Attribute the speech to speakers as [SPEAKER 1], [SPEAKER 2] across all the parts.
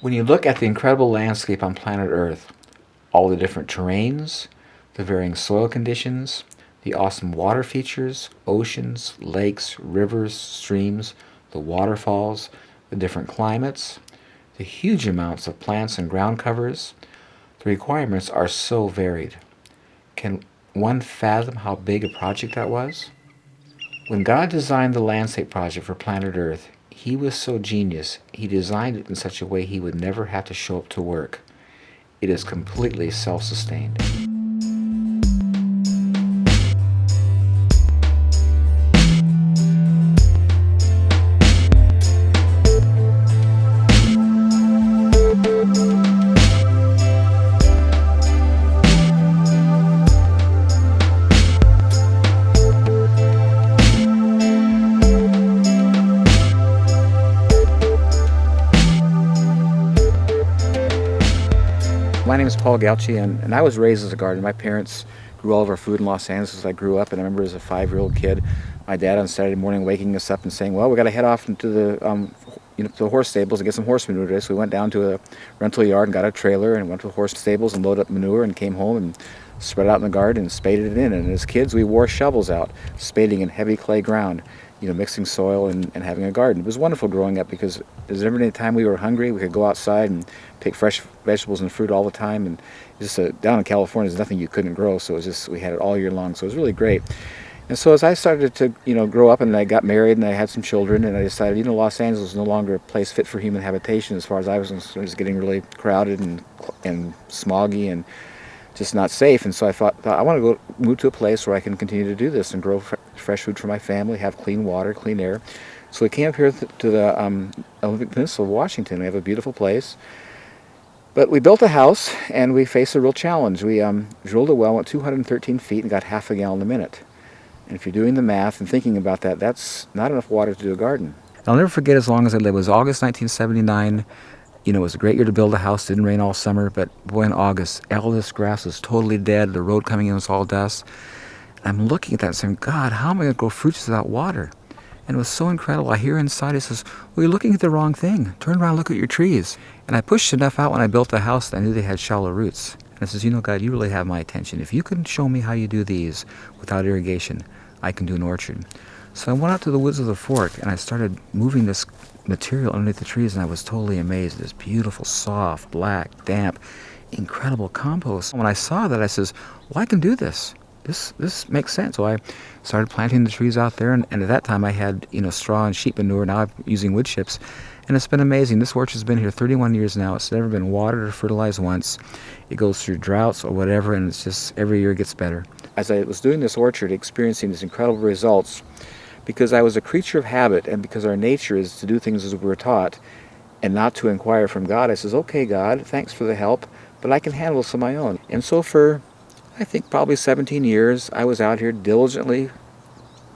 [SPEAKER 1] When you look at the incredible landscape on planet Earth, all the different terrains, the varying soil conditions, the awesome water features, oceans, lakes, rivers, streams, the waterfalls, the different climates, the huge amounts of plants and ground covers, the requirements are so varied. Can one fathom how big a project that was? When God designed the landscape project for planet Earth, He was so genius, He designed it in such a way He would never have to show up to work. It is completely self-sustained. My name is Paul Gautschi, and I was raised as a gardener. My parents grew all of our food in Los Angeles as I grew up, and I remember as a 5-year-old kid, my dad on Saturday morning waking us up and saying, well, we got to head off into the to the horse stables and get some horse manure today. So we went down to a rental yard and got a trailer and went to the horse stables and loaded up manure and came home and spread it out in the garden and spaded it in. And as kids, we wore shovels out, spading in heavy clay ground, mixing soil and having a garden. It was wonderful growing up because every time we were hungry, we could go outside and pick fresh vegetables and fruit all the time. And just down in California, there's nothing you couldn't grow, so it was just, we had it all year long. So it was really great. And so as I started to, grow up and I got married and I had some children, and I decided, Los Angeles was no longer a place fit for human habitation as far as I was concerned. It was getting really crowded and smoggy and just not safe. And so I thought I want to move to a place where I can continue to do this and grow fresh food for my family, have clean water, clean air. So we came up here to the Olympic Peninsula of Washington. We have a beautiful place. But we built a house and we faced a real challenge. We drilled a well, went 213 feet and got half a gallon a minute. And if you're doing the math and thinking about that, that's not enough water to do a garden. I'll never forget as long as I live. It was August 1979. It was a great year to build a house. Didn't rain all summer, but boy, in August, all this grass was totally dead. The road coming in was all dust. I'm looking at that and saying, God, how am I going to grow fruits without water? And it was so incredible. I hear inside, it says, well, you're looking at the wrong thing. Turn around and look at your trees. And I pushed enough out when I built the house that I knew they had shallow roots. And I says, God, you really have my attention. If you can show me how you do these without irrigation, I can do an orchard. So I went out to the woods of the Fork and I started moving this material underneath the trees, and I was totally amazed. This beautiful, soft, black, damp, incredible compost. When I saw that, I says, well, I can do this. This makes sense. So I started planting the trees out there, and at that time I had straw and sheep manure. Now I'm using wood chips, and it's been amazing. This orchard's been here 31 years now. It's never been watered or fertilized once. It goes through droughts or whatever, and it's just every year it gets better. As I was doing this orchard, experiencing these incredible results, because I was a creature of habit, and because our nature is to do things as we were taught and not to inquire from God, I says, okay, God, thanks for the help, but I can handle this on my own. And so for, I think, probably 17 years, I was out here diligently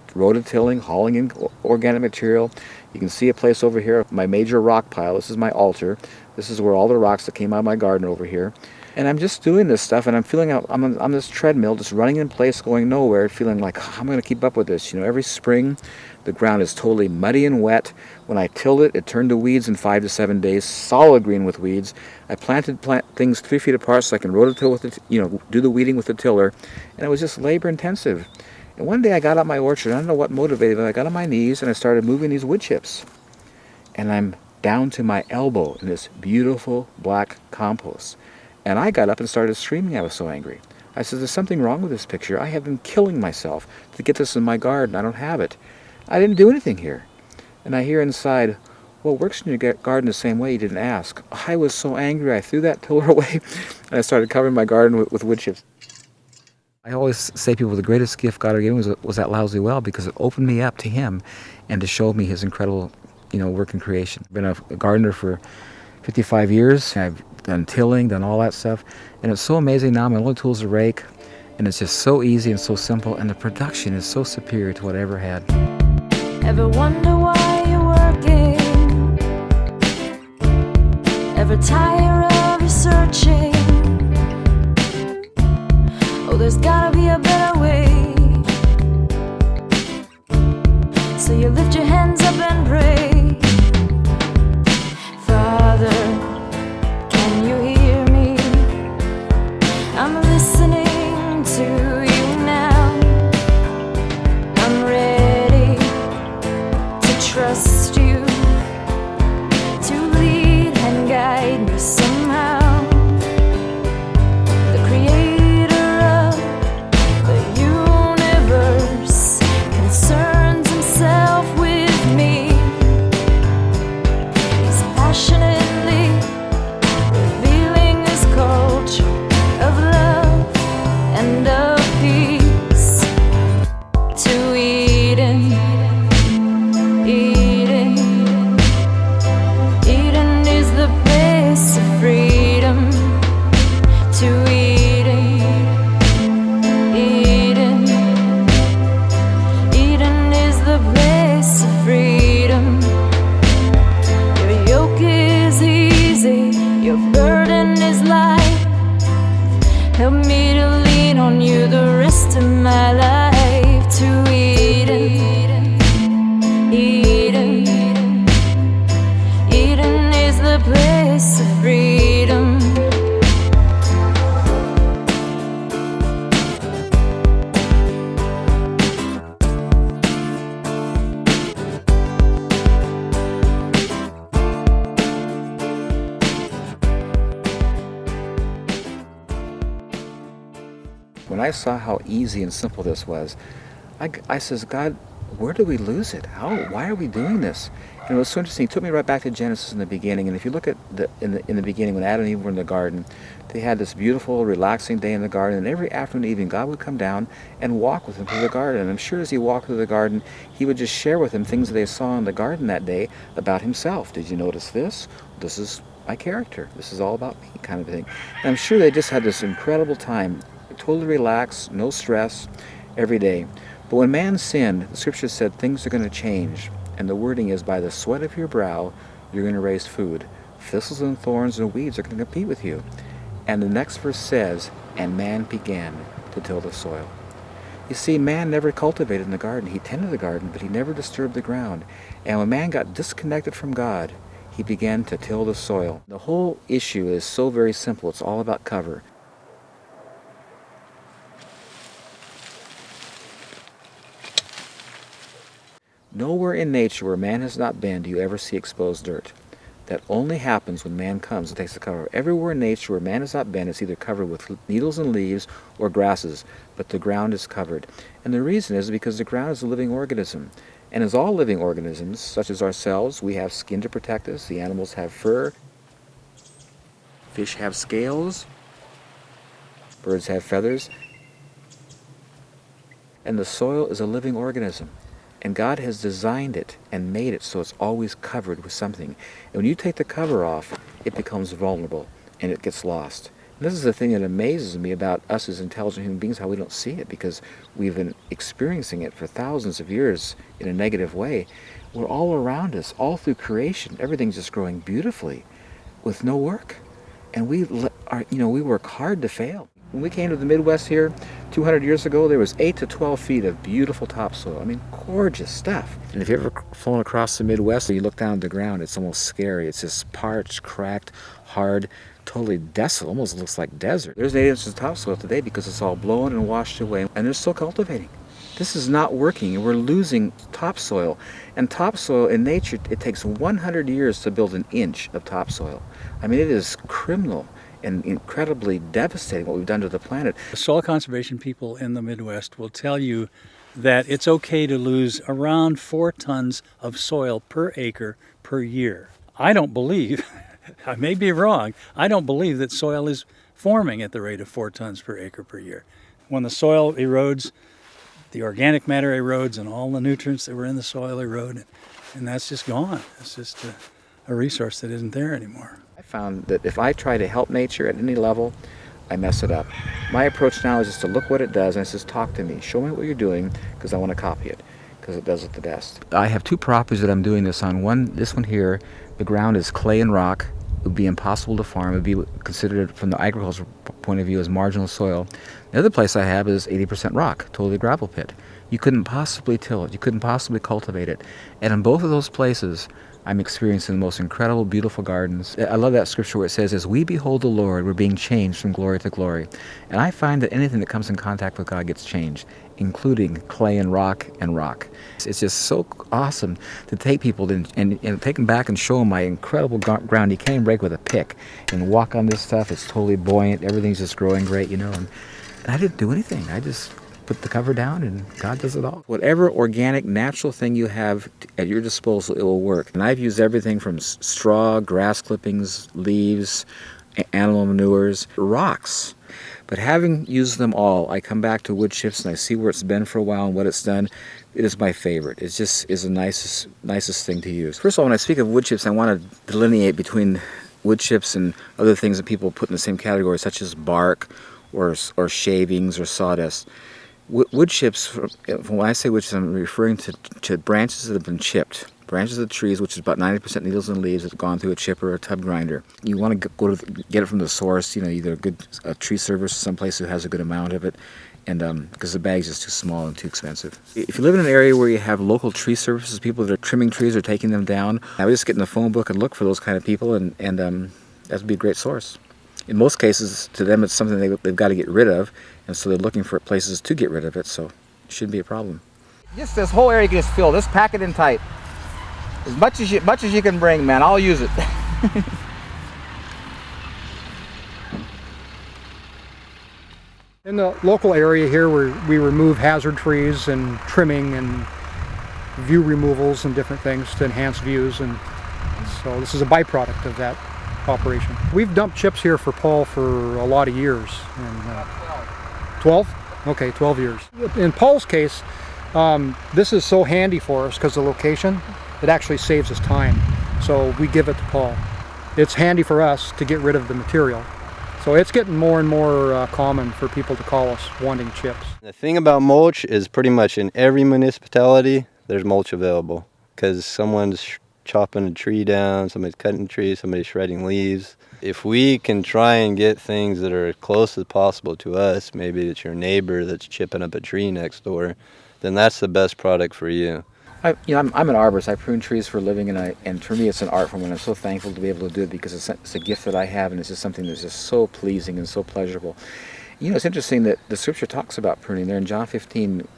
[SPEAKER 1] rototilling, hauling in organic material. You can see a place over here, my major rock pile. This is my altar. This is where all the rocks that came out of my garden over here. And I'm just doing this stuff, and I'm feeling out, I'm on this treadmill, just running in place, going nowhere, feeling like, I'm going to keep up with this. Every spring, the ground is totally muddy and wet. When I tilled it, it turned to weeds in 5 to 7 days, solid green with weeds. I planted things 3 feet apart so I can rototill with it, do the weeding with the tiller, and it was just labor intensive. And one day I got out my orchard, I don't know what motivated me, I got on my knees and I started moving these wood chips. And I'm down to my elbow in this beautiful black compost. And I got up and started screaming. I was so angry. I said, there's something wrong with this picture. I have been killing myself to get this in my garden. I don't have it. I didn't do anything here. And I hear inside, well, it works in your garden the same way. You didn't ask. I was so angry. I threw that tiller away and I started covering my garden with wood chips. I always say people the greatest gift God ever gave me was that lousy well, because it opened me up to Him and to show me His incredible, work in creation. I've been a gardener for 55 years. I've done tilling, done all that stuff, and it's so amazing now. My only tool is a rake, and it's just so easy and so simple, and the production is so superior to what I ever had.
[SPEAKER 2] Ever wonder why you're working? Ever tire of researching? Oh, there's gotta be a better way. So you lift your hands up and pray. Father,
[SPEAKER 1] when I saw how easy and simple this was, I says, God, where do we lose it? Why are we doing this? And it was so interesting. He took me right back to Genesis in the beginning. And if you look at in the beginning, when Adam and Eve were in the garden, they had this beautiful, relaxing day in the garden. And every afternoon and evening, God would come down and walk with them through the garden. And I'm sure as he walked through the garden, he would just share with them things that they saw in the garden that day about himself. Did you notice this? This is my character. This is all about me, kind of thing. And I'm sure they just had this incredible time, totally relaxed, no stress, every day. But when man sinned, the scripture said things are going to change. And the wording is, by the sweat of your brow, you're going to raise food. Thistles and thorns and weeds are going to compete with you. And the next verse says, and man began to till the soil. You see, man never cultivated in the garden. He tended the garden, but he never disturbed the ground. And when man got disconnected from God, he began to till the soil. The whole issue is so very simple. It's all about cover. Nowhere in nature where man has not been do you ever see exposed dirt. That only happens when man comes and takes the cover. Everywhere in nature where man has not been, it's either covered with needles and leaves or grasses, but the ground is covered. And the reason is because the ground is a living organism. And as all living organisms, such as ourselves, we have skin to protect us. The animals have fur. Fish have scales. Birds have feathers. And the soil is a living organism. And God has designed it and made it so it's always covered with something. And when you take the cover off, it becomes vulnerable and it gets lost. And this is the thing that amazes me about us as intelligent human beings, how we don't see it, because we've been experiencing it for thousands of years in a negative way. We're all around us, all through creation. Everything's just growing beautifully with no work. And we work hard to fail. When we came to the Midwest here 200 years ago, there was 8 to 12 feet of beautiful topsoil. I mean, gorgeous stuff. And if you've ever flown across the Midwest, when you look down at the ground, it's almost scary. It's just parched, cracked, hard, totally desolate. Almost looks like desert. There's 8 inches of topsoil today because it's all blown and washed away, and they're still cultivating. This is not working, and we're losing topsoil. And topsoil in nature, it takes 100 years to build an inch of topsoil. I mean, it is criminal and incredibly devastating what we've done to the planet.
[SPEAKER 3] The soil conservation people in the Midwest will tell you that it's okay to lose around 4 tons of soil per acre per year. I don't believe, I may be wrong, I don't believe that soil is forming at the rate of 4 tons per acre per year. When the soil erodes, the organic matter erodes and all the nutrients that were in the soil erode, and that's just gone. It's just a resource that isn't there anymore.
[SPEAKER 1] I found that if I try to help nature at any level, I mess it up. My approach now is just to look what it does and it says, talk to me. Show me what you're doing because I want to copy it because it does it the best. I have 2 properties that I'm doing this on. This one here, the ground is clay and rock. It would be impossible to farm. It would be considered from the agricultural point of view as marginal soil. The other place I have is 80% rock, totally gravel pit. You couldn't possibly till it. You couldn't possibly cultivate it. And in both of those places, I'm experiencing the most incredible, beautiful gardens. I love that scripture where it says, as we behold the Lord, we're being changed from glory to glory. And I find that anything that comes in contact with God gets changed, including clay and rock and rock. It's just so awesome to take people and take them back and show them my incredible ground. You can't even break with a pick and walk on this stuff. It's totally buoyant. Everything's just growing great, And I didn't do anything. I just put the cover down and God does it all. Whatever organic, natural thing you have at your disposal, it will work. And I've used everything from straw, grass clippings, leaves, animal manures, rocks. But having used them all, I come back to wood chips and I see where it's been for a while and what it's done. It is my favorite. It just is the nicest thing to use. First of all, when I speak of wood chips, I want to delineate between wood chips and other things that people put in the same category, such as bark or shavings or sawdust. Wood chips, when I say wood chips, I'm referring to branches that have been chipped. Branches of the trees, which is about 90% needles and leaves, that have gone through a chipper or a tub grinder. You want to get it from the source, either a tree service or someplace who has a good amount of it, and because the bag's just too small and too expensive. If you live in an area where you have local tree services, people that are trimming trees or taking them down, I would just get in the phone book and look for those kind of people, and that would be a great source. In most cases, to them, it's something they've got to get rid of, and so they're looking for places to get rid of it, so it shouldn't be a problem. Just this whole area gets filled. Just pack it in tight. As much as you can bring, man. I'll use it.
[SPEAKER 4] In the local area here, we remove hazard trees and trimming and view removals and different things to enhance views, and so this is a byproduct of that operation. We've dumped chips here for Paul for a lot of years. And, 12? Okay, 12 years. In Paul's case, this is so handy for us because the location, it actually saves us time. So we give it to Paul. It's handy for us to get rid of the material. So it's getting more and more common for people to call us wanting chips.
[SPEAKER 5] The thing about mulch is pretty much in every municipality there's mulch available, because someone's chopping a tree down, somebody's cutting a tree, somebody's shredding leaves. If we can try and get things that are as close as possible to us, maybe it's your neighbor that's chipping up a tree next door, then that's the best product for you.
[SPEAKER 1] I'm an arborist. I prune trees for a living, and for me it's an art form, and I'm so thankful to be able to do it because it's a gift that I have, and it's just something that's just so pleasing and so pleasurable. You know, it's interesting that the scripture talks about pruning. There in John 15,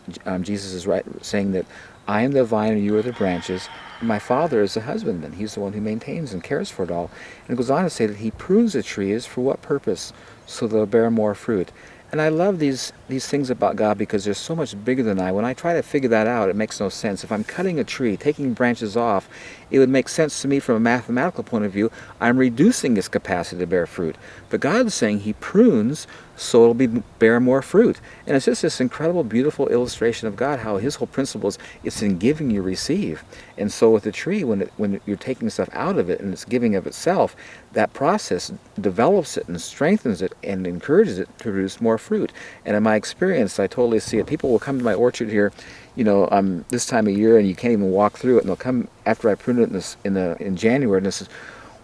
[SPEAKER 1] Jesus is saying that I am the vine and you are the branches. And my Father is the husbandman. He's the one who maintains and cares for it all. And it goes on to say that he prunes the trees for what purpose? So they'll bear more fruit. And I love these things about God because they're so much bigger than I. When I try to figure that out, it makes no sense. If I'm cutting a tree, taking branches off, it would make sense to me from a mathematical point of view. I'm reducing its capacity to bear fruit. But God's saying he prunes so it'll bear more fruit. And it's just this incredible, beautiful illustration of God, how his whole principle is it's in giving you receive. And so with the tree, when you're taking stuff out of it and it's giving of itself, that process develops it and strengthens it and encourages it to produce more fruit. And in my experience, I totally see it. People will come to my orchard here, this time of year, and you can't even walk through it. And they'll come after I prune it in January, and they says,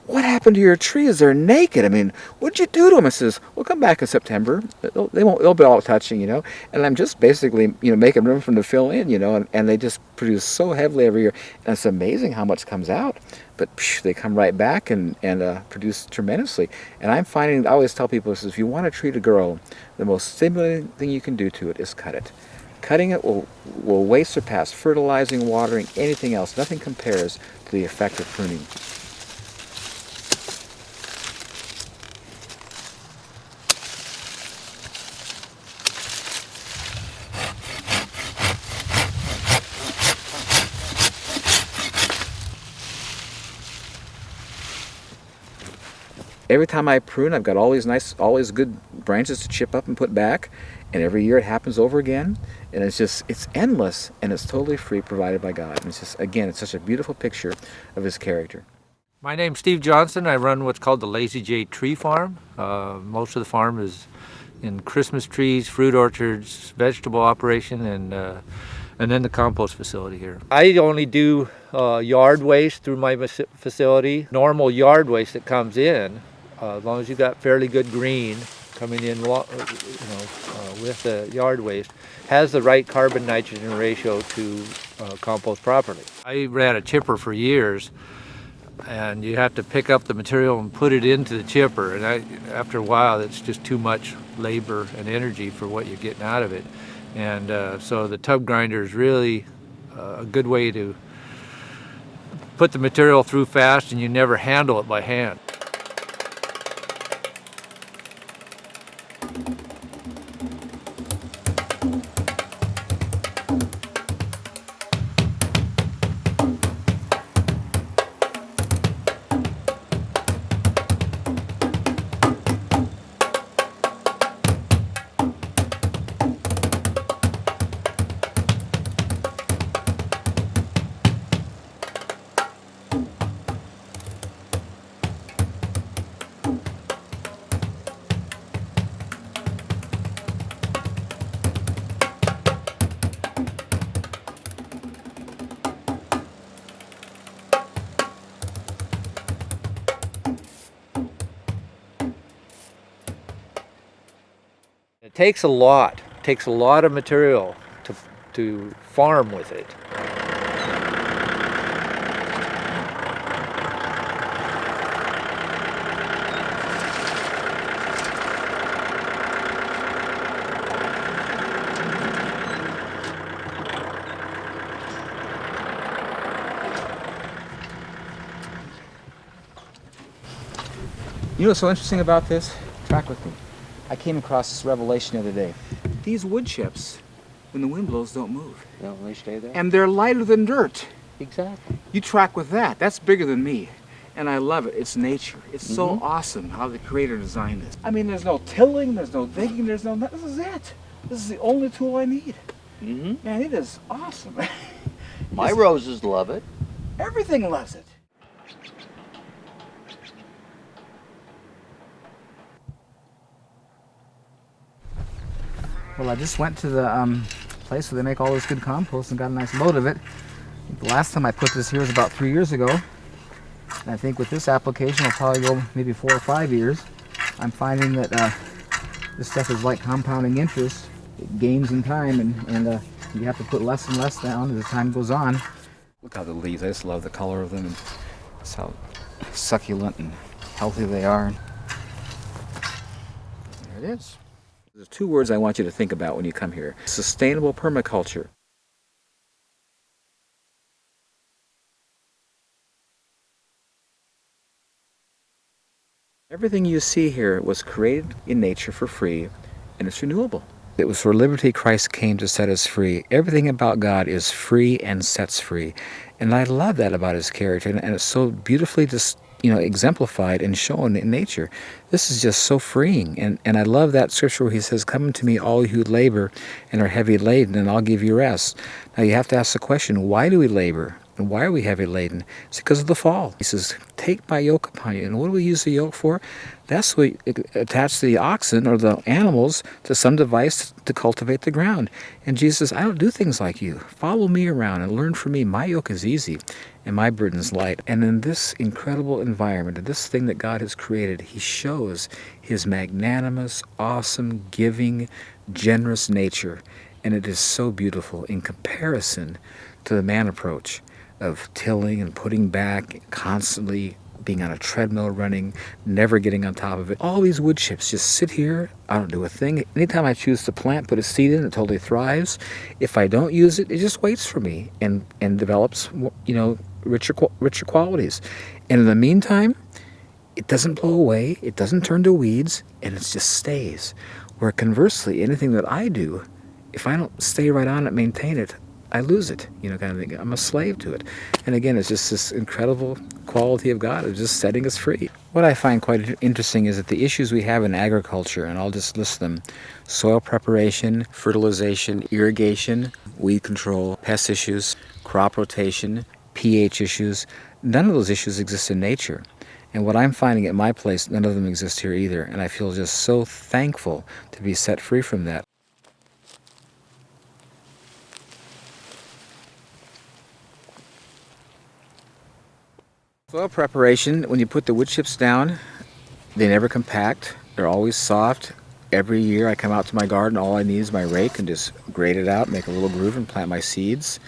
[SPEAKER 1] "What happened to your trees? They're naked. I mean, what'd you do to them?" I says, "Well, come back in September. They'll be all touching, And I'm just basically, making room for them to fill in, and they just produce so heavily every year. And it's amazing how much comes out. But they come right back and produce tremendously. And I'm finding, I always tell people, if you want a tree to grow, the most stimulating thing you can do to it is cut it. Cutting it will way surpass fertilizing, watering, anything else. Nothing compares to the effect of pruning. Every time I prune, I've got all these good branches to chip up and put back, and every year it happens over again, and it's endless, and it's totally free, provided by God. And it's just, again, it's such a beautiful picture of his character.
[SPEAKER 6] My name's Steve Johnson. I run what's called the Lazy J Tree Farm. Most of the farm is in Christmas trees, fruit orchards, vegetable operation, and then the compost facility here. I only do yard waste through my facility. Normal yard waste that comes in, as long as you've got fairly good green coming in with the yard waste, has the right carbon nitrogen ratio to compost properly. I ran a chipper for years, and you have to pick up the material and put it into the chipper, and after a while it's just too much labor and energy for what you're getting out of it. And so the tub grinder is really a good way to put the material through fast, and you never handle it by hand. It takes a lot of material to farm with it.
[SPEAKER 1] You know what's so interesting about this? Track with me. I came across this revelation the other day. These wood chips, when the wind blows, don't move.
[SPEAKER 7] No, they stay there.
[SPEAKER 1] And they're lighter than dirt.
[SPEAKER 7] Exactly.
[SPEAKER 1] You track with that. That's bigger than me. And I love it. It's nature. It's so awesome how the creator designed this. I mean, there's no tilling, there's no digging, there's no... This is it. This is the only tool I need. Man, it is awesome.
[SPEAKER 7] My roses love it.
[SPEAKER 1] Everything loves it. Well, I just went to the place where they make all this good compost and got a nice load of it. The last time I put this here was about 3 years ago. And I think with this application, it'll probably go maybe 4 or 5 years. I'm finding that this stuff is like compounding interest. It gains in time, and you have to put less and less down as time goes on. Look how the leaves, I just love the color of them, and just how succulent and healthy they are. There it is. There's 2 words I want you to think about when you come here. Sustainable permaculture. Everything you see here was created in nature for free, and it's renewable. It was for liberty Christ came to set us free. Everything about God is free and sets free. And I love that about his character, and it's so beautifully just, exemplified and shown in nature. This is just so freeing. And I love that scripture where he says, "Come to me, all you who labor and are heavy laden, and I'll give you rest." Now you have to ask the question, why do we labor? And why are we heavy laden? It's because of the fall. He says, "Take my yoke upon you." And what do we use the yoke for? That's what we attach the oxen or the animals to some device to cultivate the ground. And Jesus says, "I don't do things like you. Follow me around and learn from me. My yoke is easy and my burden is light." And in this incredible environment, in this thing that God has created, he shows his magnanimous, awesome, giving, generous nature. And it is so beautiful in comparison to the man approach of tilling and putting back, constantly being on a treadmill running, never getting on top of it. All these wood chips just sit here. I don't do a thing. Anytime I choose to plant, put a seed in, it totally thrives. If I don't use it, it just waits for me and develops, richer qualities. And in the meantime, it doesn't blow away, it doesn't turn to weeds, and it just stays. Where conversely, anything that I do, if I don't stay right on it, maintain it, I lose it, kind of thing. I'm a slave to it. And again, it's just this incredible quality of God of just setting us free. What I find quite interesting is that the issues we have in agriculture, and I'll just list them: soil preparation, fertilization, irrigation, weed control, pest issues, crop rotation, pH issues, none of those issues exist in nature. And what I'm finding at my place, none of them exist here either. And I feel just so thankful to be set free from that. Soil preparation, when you put the wood chips down, they never compact. They're always soft. Every year I come out to my garden, all I need is my rake and just grate it out, make a little groove and plant my seeds.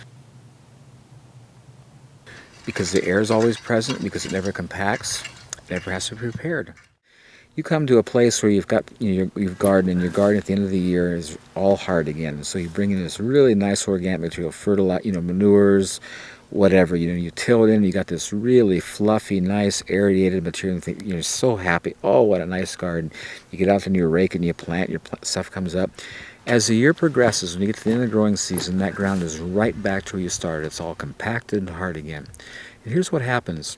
[SPEAKER 1] Because the air is always present, because it never compacts, it never has to be prepared. You come to a place where you've got you've gardened, and your garden at the end of the year is all hard again. So you bring in this really nice organic material, manures, whatever, you till it in, you got this really fluffy, nice, aerated material, and you're so happy. Oh, what a nice garden. You get out there and you rake and you plant, your stuff comes up. As the year progresses, when you get to the end of the growing season, that ground is right back to where you started. It's all compacted and hard again. And here's what happens.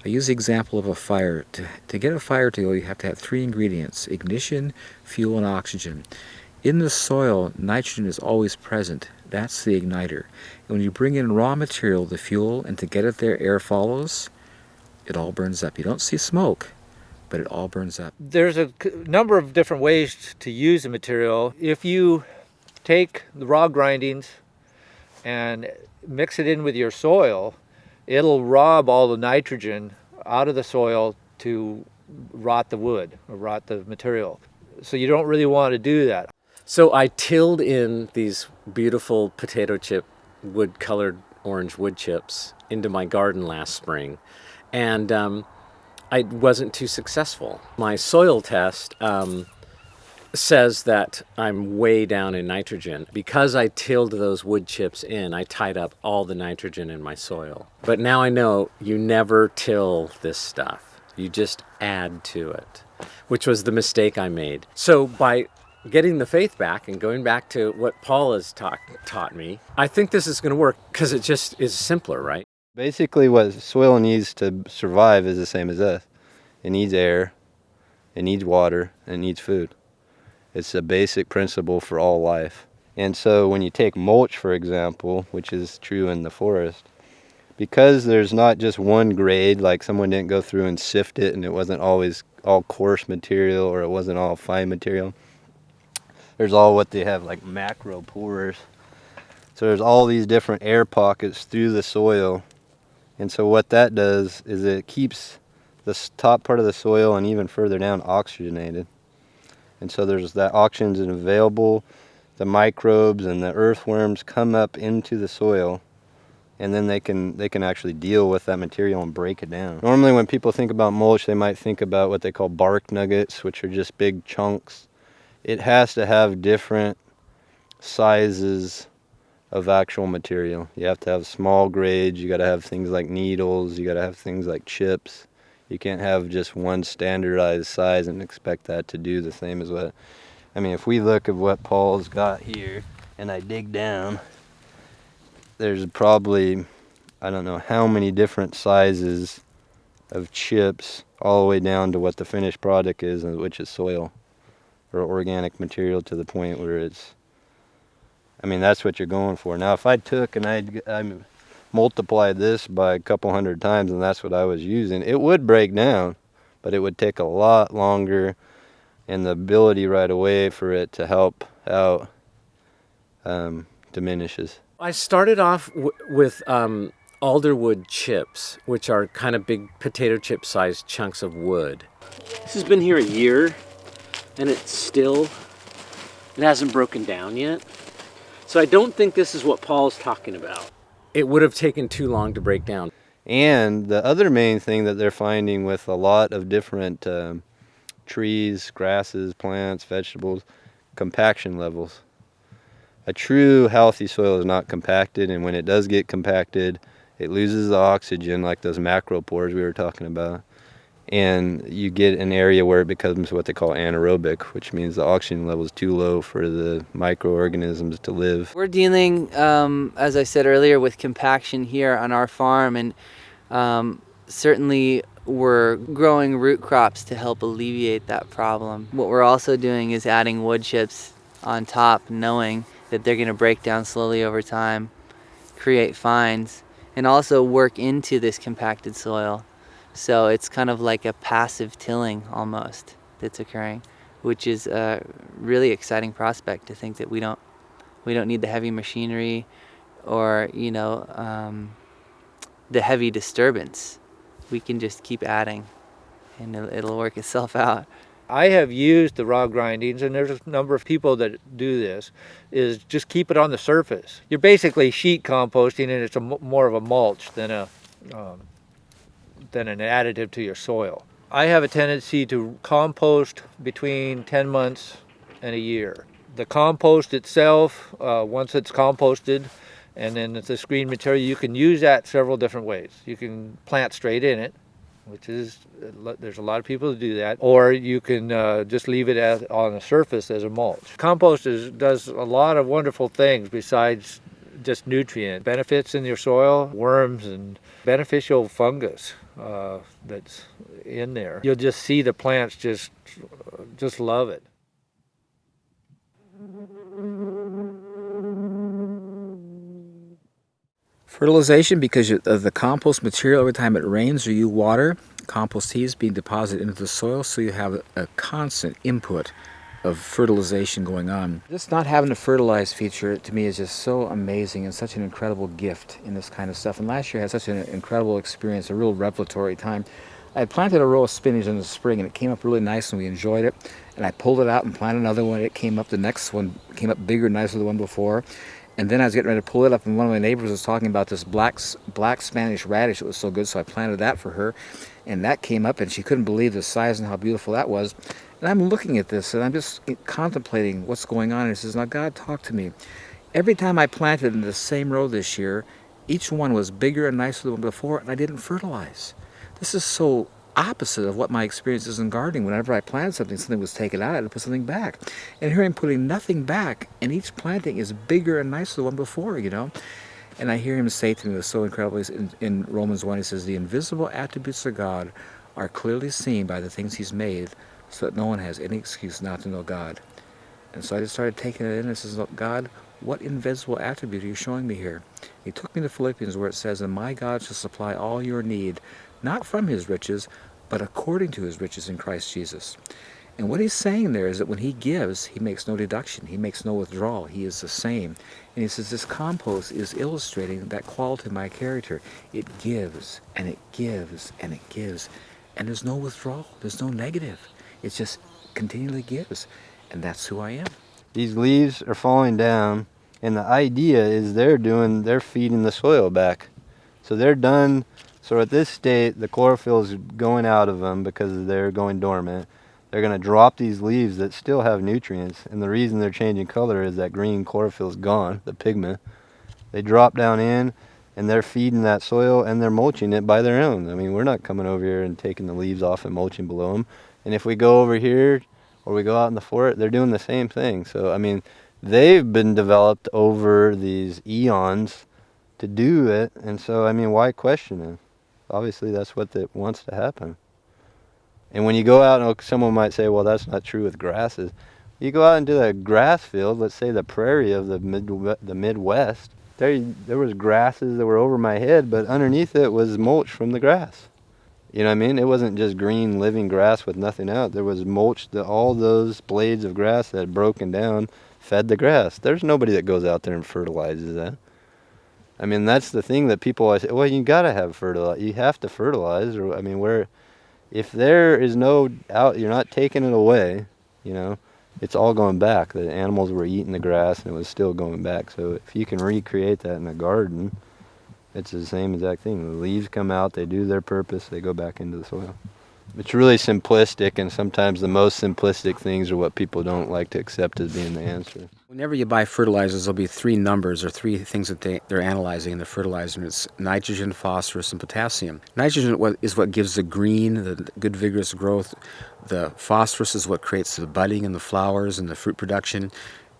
[SPEAKER 1] I use the example of a fire. To get a fire to go, you have to have 3 ingredients: ignition, fuel, and oxygen. In the soil, nitrogen is always present. That's the igniter. And when you bring in raw material, the fuel, and to get it there, air follows, it all burns up. You don't see smoke, but it all burns up.
[SPEAKER 6] There's a number of different ways to use the material. If you take the raw grindings and mix it in with your soil, it'll rob all the nitrogen out of the soil to rot the wood or rot the material. So you don't really want to do that.
[SPEAKER 7] So I tilled in these beautiful potato chip wood-colored orange wood chips into my garden last spring, and I wasn't too successful. My soil test says that I'm way down in nitrogen. Because I tilled those wood chips in, I tied up all the nitrogen in my soil. But now I know you never till this stuff. You just add to it. which was the mistake I made. So by getting the faith back and going back to what Paul has taught me, I think this is going to work because it just is simpler, right?
[SPEAKER 5] Basically, what soil needs to survive is the same as us. It needs air, it needs water, and it needs food. It's a basic principle for all life. And so when you take mulch, for example, which is true in the forest, because there's not just one grade, like someone didn't go through and sift it and it wasn't always all coarse material or it wasn't all fine material. There's all what they have like macro pores. So there's all these different air pockets through the soil. And so what that does is it keeps the top part of the soil and even further down oxygenated. And so there's that oxygen available. The microbes and the earthworms come up into the soil, and then they can actually deal with that material and break it down. Normally when people think about mulch, they might think about what they call bark nuggets, which are just big chunks. It has to have different sizes of actual material. You have to have small grades, you got to have things like needles, you got to have things like chips. You can't have just one standardized size and expect that to do the same as what... I mean, if we look at what Paul's got here, and I dig down, there's probably, I don't know how many different sizes of chips, all the way down to what the finished product is, which is soil, or organic material to the point where it's... I mean, that's what you're going for. Now, if I took and I multiplied this by a couple hundred times and that's what I was using, it would break down, but it would take a lot longer, and the ability right away for it to help out diminishes.
[SPEAKER 7] I started off with alderwood chips, which are kind of big potato chip sized chunks of wood.
[SPEAKER 8] This has been here a year, and it hasn't broken down yet. So I don't think this is what Paul's talking about.
[SPEAKER 7] It would have taken too long to break down.
[SPEAKER 5] And the other main thing that they're finding with a lot of different trees, grasses, plants, vegetables, compaction levels. A true healthy soil is not compacted, and when it does get compacted, it loses the oxygen, like those macro pores we were talking about. And you get an area where it becomes what they call anaerobic, which means the oxygen level is too low for the microorganisms to live.
[SPEAKER 9] We're dealing, as I said earlier, with compaction here on our farm, and certainly we're growing root crops to help alleviate that problem. What we're also doing is adding wood chips on top, knowing that they're going to break down slowly over time, create fines, and also work into this compacted soil. So it's kind of like a passive tilling almost that's occurring, which is a really exciting prospect to think that we don't need the heavy machinery or the heavy disturbance. We can just keep adding and it'll work itself out.
[SPEAKER 6] I have used the raw grindings, and there's a number of people that do this, is just keep it on the surface. You're basically sheet composting, and it's more of a mulch than an additive to your soil. I have a tendency to compost between 10 months and a year. The compost itself, once it's composted, and then it's a screen material, you can use that several different ways. You can plant straight in it, which is, there's a lot of people who do that, or you can just leave it on the surface as a mulch. Compost does a lot of wonderful things besides just nutrient benefits in your soil, worms and beneficial fungus that's in there. You'll just see the plants just love it.
[SPEAKER 1] Fertilization, because of the compost material, every time it rains or you water, compost tea is being deposited into the soil, so you have a constant input of fertilization going on. Just not having a fertilized feature, to me, is just so amazing and such an incredible gift in this kind of stuff. And last year I had such an incredible experience, a real revelatory time. I had planted a row of spinach in the spring, and it came up really nice, and we enjoyed it. And I pulled it out and planted another one. It came up, the next one came up bigger and nicer than the one before. And then I was getting ready to pull it up, and one of my neighbors was talking about this black Spanish radish. It was so good, so I planted that for her. And that came up, and she couldn't believe the size and how beautiful that was. And I'm looking at this, and I'm just contemplating what's going on. And he says, now, God, talk to me. Every time I planted in the same row this year, each one was bigger and nicer than the one before, and I didn't fertilize. This is so opposite of what my experience is in gardening. Whenever I planted something, something was taken out, I had to put something back. And here I'm putting nothing back, and each planting is bigger and nicer than the one before, you know. And I hear him say to me, it was so incredible, in Romans 1, he says, the invisible attributes of God are clearly seen by the things he's made, so that no one has any excuse not to know God. And so I just started taking it in and says, God, what invisible attribute are you showing me here? He took me to Philippians where it says, and my God shall supply all your need, not from his riches, but according to his riches in Christ Jesus. And what he's saying there is that when he gives, he makes no deduction. He makes no withdrawal. He is the same. And he says this compost is illustrating that quality of my character. It gives, and it gives, and it gives. And there's no withdrawal. There's no negative. It just continually gives. And that's who I am.
[SPEAKER 5] These leaves are falling down, and the idea is they're feeding the soil back. So they're done. So at this state, the chlorophyll is going out of them because they're going dormant. They're going to drop these leaves that still have nutrients, and the reason they're changing color is that green chlorophyll is gone, the pigment. They drop down in, and they're feeding that soil, and they're mulching it by their own. I mean, we're not coming over here and taking the leaves off and mulching below them. And if we go over here, or we go out in the forest, they're doing the same thing. So, I mean, they've been developed over these eons to do it, and so, I mean, why question it? Obviously, that's what wants to happen. And when you go out, and someone might say, well, that's not true with grasses. You go out into a grass field, let's say the prairie of the Midwest, there was grasses that were over my head, but underneath it was mulch from the grass. You know what I mean? It wasn't just green living grass with nothing out. There was mulch, all those blades of grass that had broken down fed the grass. There's nobody that goes out there and fertilizes that. I mean, that's the thing that people always say, well, you got to have fertilizer. You have to fertilize. Or I mean, if there is no out, you're not taking it away, you know, it's all going back. The animals were eating the grass and it was still going back. So if you can recreate that in a garden, it's the same exact thing. The leaves come out, they do their purpose, they go back into the soil. It's really simplistic, and sometimes the most simplistic things are what people don't like to accept as being the answer.
[SPEAKER 1] Whenever you buy fertilizers, there'll be three numbers or three things that they're analyzing in the fertilizer. It's nitrogen, phosphorus, and potassium. Nitrogen is what gives the green, the good vigorous growth. The phosphorus is what creates the budding and the flowers and the fruit production.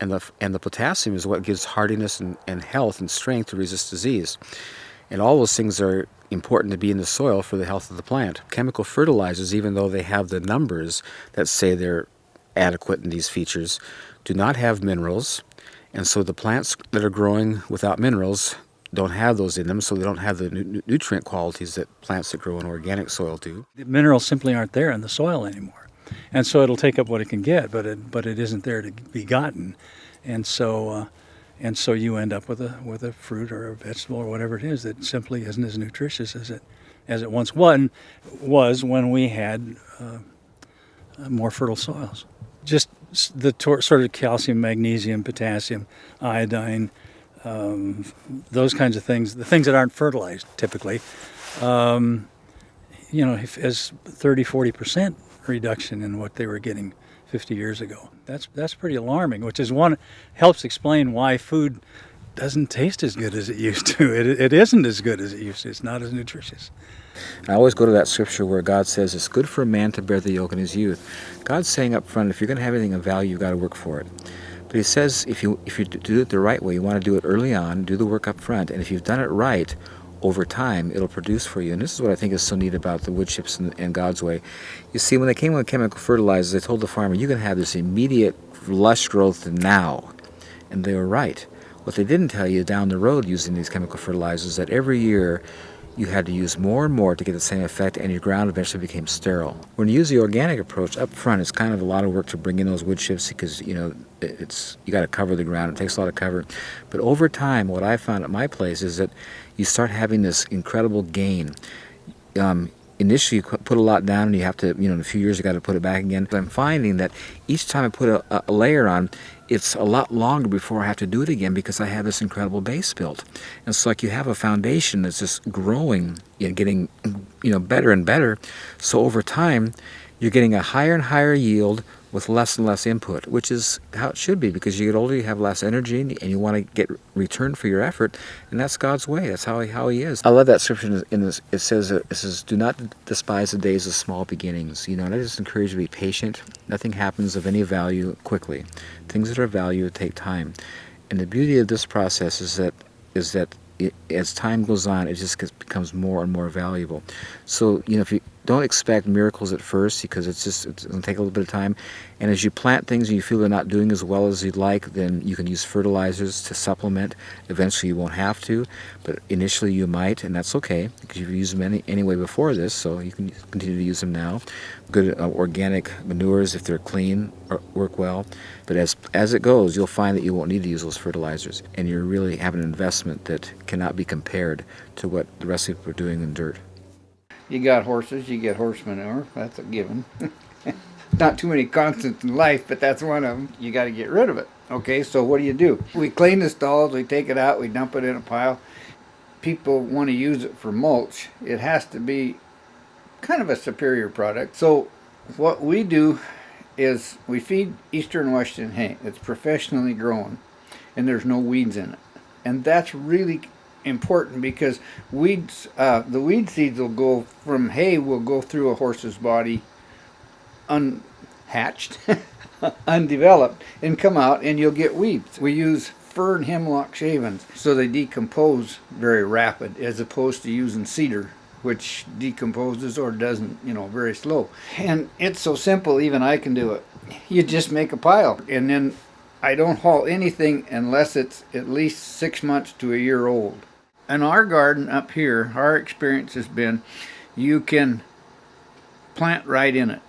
[SPEAKER 1] And the potassium is what gives hardiness and health and strength to resist disease. And all those things are important to be in the soil for the health of the plant. Chemical fertilizers, even though they have the numbers that say they're adequate in these features, do not have minerals. And so the plants that are growing without minerals don't have those in them, so they don't have the nutrient qualities that plants that grow in organic soil do.
[SPEAKER 3] The minerals simply aren't there in the soil anymore. And so it'll take up what it can get, but it isn't there to be gotten. And so you end up with a fruit or a vegetable or whatever it is that simply isn't as nutritious as it once was when we had more fertile soils. Just the sort of calcium, magnesium, potassium, iodine, those kinds of things, the things that aren't fertilized typically, as 30-40% reduction in what they were getting 50 years ago. That's pretty alarming, which is helps explain why food doesn't taste as good as it used to. It isn't as good as it used to. It's not as nutritious.
[SPEAKER 1] I always go to that scripture where God says it's good for a man to bear the yoke in his youth. God's saying up front, if you're going to have anything of value, you've got to work for it. But he says if you do it the right way, you want to do it early on, do the work up front, and if you've done it right, over time, it'll produce for you. And this is what I think is so neat about the wood chips and God's way. You see, when they came with chemical fertilizers, they told the farmer, you can have this immediate lush growth now. And they were right. What they didn't tell you down the road using these chemical fertilizers, that every year you had to use more and more to get the same effect, and your ground eventually became sterile. When you use the organic approach up front, it's kind of a lot of work to bring in those wood chips because you got to cover the ground. It takes a lot of cover. But over time, what I found at my place is that you start having this incredible gain. Initially, you put a lot down, and you have to, in a few years, you got to put it back again. But I'm finding that each time I put a layer on, it's a lot longer before I have to do it again because I have this incredible base built. And it's like you have a foundation that's just growing, getting, better and better. So over time, you're getting a higher and higher yield, with less and less input, which is how it should be, because you get older, you have less energy, and you want to get return for your effort, and that's God's way. That's how he is. I love that scripture in this. It says, do not despise the days of small beginnings. And I just encourage you to be patient. Nothing happens of any value quickly. Things that are of value take time. And the beauty of this process is that as time goes on, it just becomes more and more valuable. So, if you don't expect miracles at first, because it's going to take a little bit of time. And as you plant things and you feel they're not doing as well as you'd like, then you can use fertilizers to supplement. Eventually you won't have to, but initially you might, and that's okay, because you've used them anyway before this, so you can continue to use them now. Good organic manures, if they're clean, work well. But as it goes, you'll find that you won't need to use those fertilizers, and you really have an investment that cannot be compared to what the rest of people are doing in dirt.
[SPEAKER 10] You got horses, you get horse manure. That's a given. Not too many constants in life, but that's one of them. You got to get rid of it. Okay, so what do? We clean the stalls, we take it out, we dump it in a pile. People want to use it for mulch. It has to be kind of a superior product. So what we do is we feed Eastern Western hay. It's professionally grown, and there's no weeds in it. And that's really important, because weeds, the weed seeds will go from hay, will go through a horse's body unhatched, undeveloped, and come out, and you'll get weeds. We use fir and hemlock shavings, so they decompose very rapid, as opposed to using cedar, which decomposes or doesn't, very slow. And it's so simple, even I can do it. You just make a pile, and then I don't haul anything unless it's at least 6 months to a year old. In our garden up here, our experience has been you can plant right in it,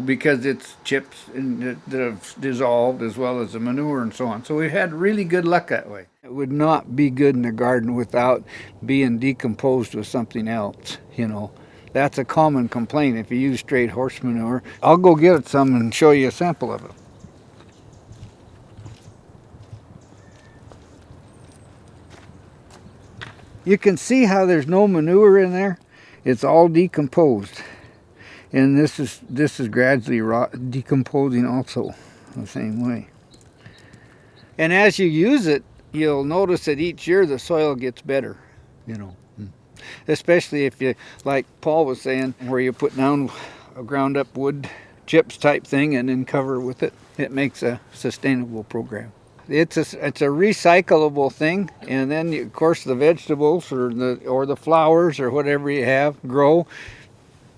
[SPEAKER 10] because it's chips that have dissolved, as well as the manure and so on. So we've had really good luck that way. It would not be good in the garden without being decomposed with something else, That's a common complaint if you use straight horse manure. I'll go get some and show you a sample of it. You can see how there's no manure in there. It's all decomposed. And this is gradually decomposing also the same way. And as you use it, you'll notice that each year the soil gets better, Especially if you, like Paul was saying, where you put down a ground up wood chips type thing and then cover with it. It makes a sustainable program. It's a recyclable thing, and then of course the vegetables or the flowers or whatever you have grow.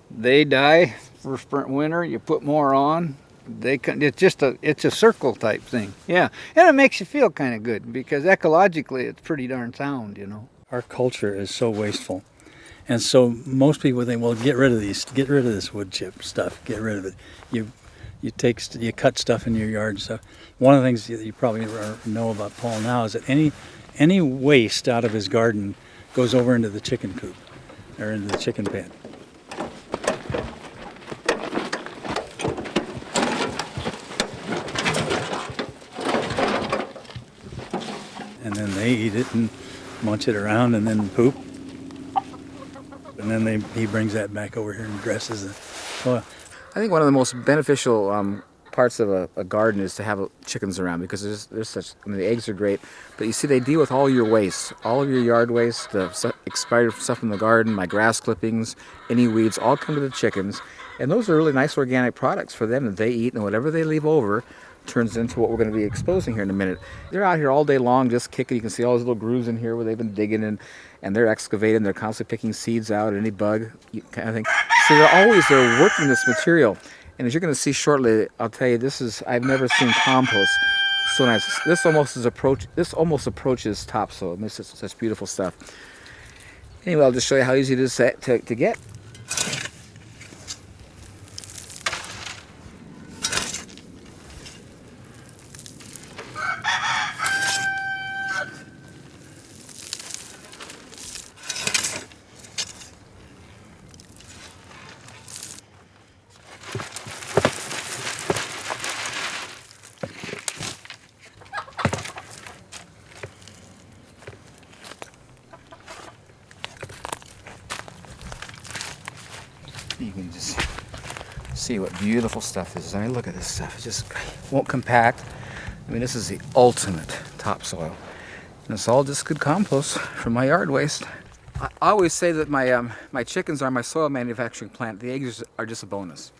[SPEAKER 10] They die for winter. You put more on. It's a circle type thing. Yeah, and it makes you feel kind of good, because ecologically it's pretty darn sound,
[SPEAKER 3] Our culture is so wasteful, and so most people think, well, get rid of this wood chip stuff, get rid of it. You cut stuff in your yard and stuff. One of the things that you probably know about Paul now is that any waste out of his garden goes over into the chicken coop or into the chicken pen. And then they eat it and munch it around and then poop. And then he brings that back over here and dresses it. Well,
[SPEAKER 1] I think one of the most beneficial parts of a garden is to have chickens around, because there's such. The eggs are great, but you see, they deal with all your waste, all of your yard waste, the expired stuff in the garden, my grass clippings, any weeds, all come to the chickens, and those are really nice organic products for them that they eat, and whatever they leave over turns into what we're going to be exposing here in a minute. They're out here all day long just kicking. You can see all those little grooves in here where they've been digging in, and they're excavating. They're constantly picking seeds out, any bug kind of thing. So they're working this material. And as you're going to see shortly, I'll tell you, I've never seen compost so nice. This almost approaches topsoil. This is such beautiful stuff. Anyway, I'll just show you how easy it is to get. You can just See what beautiful stuff this is. I mean, look at this stuff. It just won't compact. I mean, this is the ultimate topsoil. And it's all just good compost from my yard waste. I always say that my chickens are my soil manufacturing plant. The eggs are just a bonus.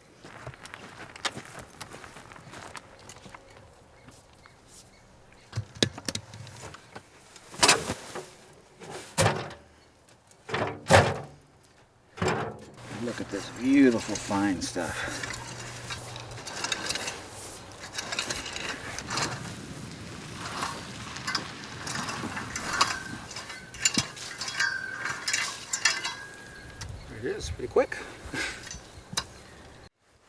[SPEAKER 1] Look at this beautiful fine stuff. There it is, pretty quick.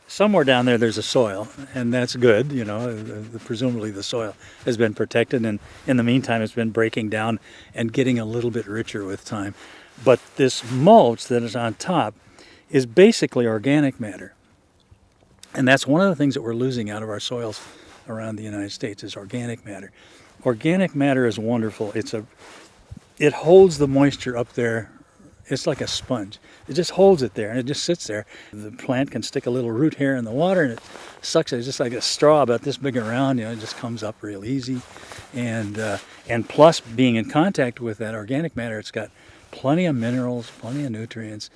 [SPEAKER 3] Somewhere down there there's a soil, and that's good, you know, presumably the soil has been protected, and in the meantime it's been breaking down and getting a little bit richer with time. But this mulch that is on top is basically organic matter. And that's one of the things that we're losing out of our soils around the United States is organic matter. Organic matter is wonderful. It holds the moisture up there. It's like a sponge. It just holds it there and it just sits there. The plant can stick a little root hair in the water and it sucks it. It's just like a straw about this big around, you know, it just comes up real easy. And plus being in contact with that organic matter, it's got plenty of minerals, plenty of nutrients,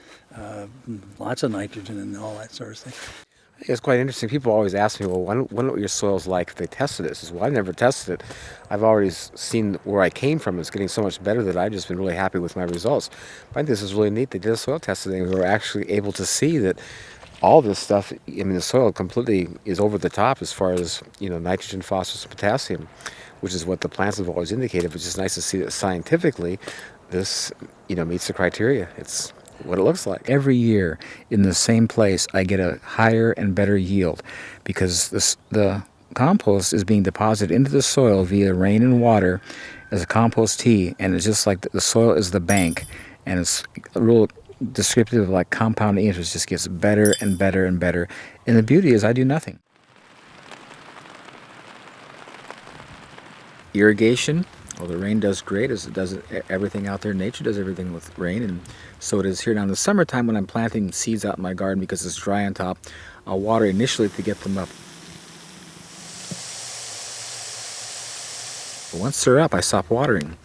[SPEAKER 3] lots of nitrogen and all that sort of thing.
[SPEAKER 1] It's quite interesting. People always ask me, well, what are your soils like if they tested this? I said, well, I've never tested it. I've already seen where I came from. It's getting so much better that I've just been really happy with my results. I think this is really neat. They did a soil testing and we were actually able to see that all this stuff, I mean, the soil completely is over the top as far as, you know, nitrogen, phosphorus, and potassium, which is what the plants have always indicated. But it's just nice to see that scientifically this, you know, meets the criteria. It's what it looks like. Every year in the same place I get a higher and better yield because the compost is being deposited into the soil via rain and water as a compost tea, and it's just like the soil is the bank, and it's a real descriptive of like compounding interest. Just gets better and better and better, and the beauty is I do nothing. Irrigation, well, the rain does great as it does everything out there. Nature does everything with rain, and so it is here. Now in the summertime when I'm planting seeds out in my garden because it's dry on top, I'll water initially to get them up. But once they're up, I stop watering.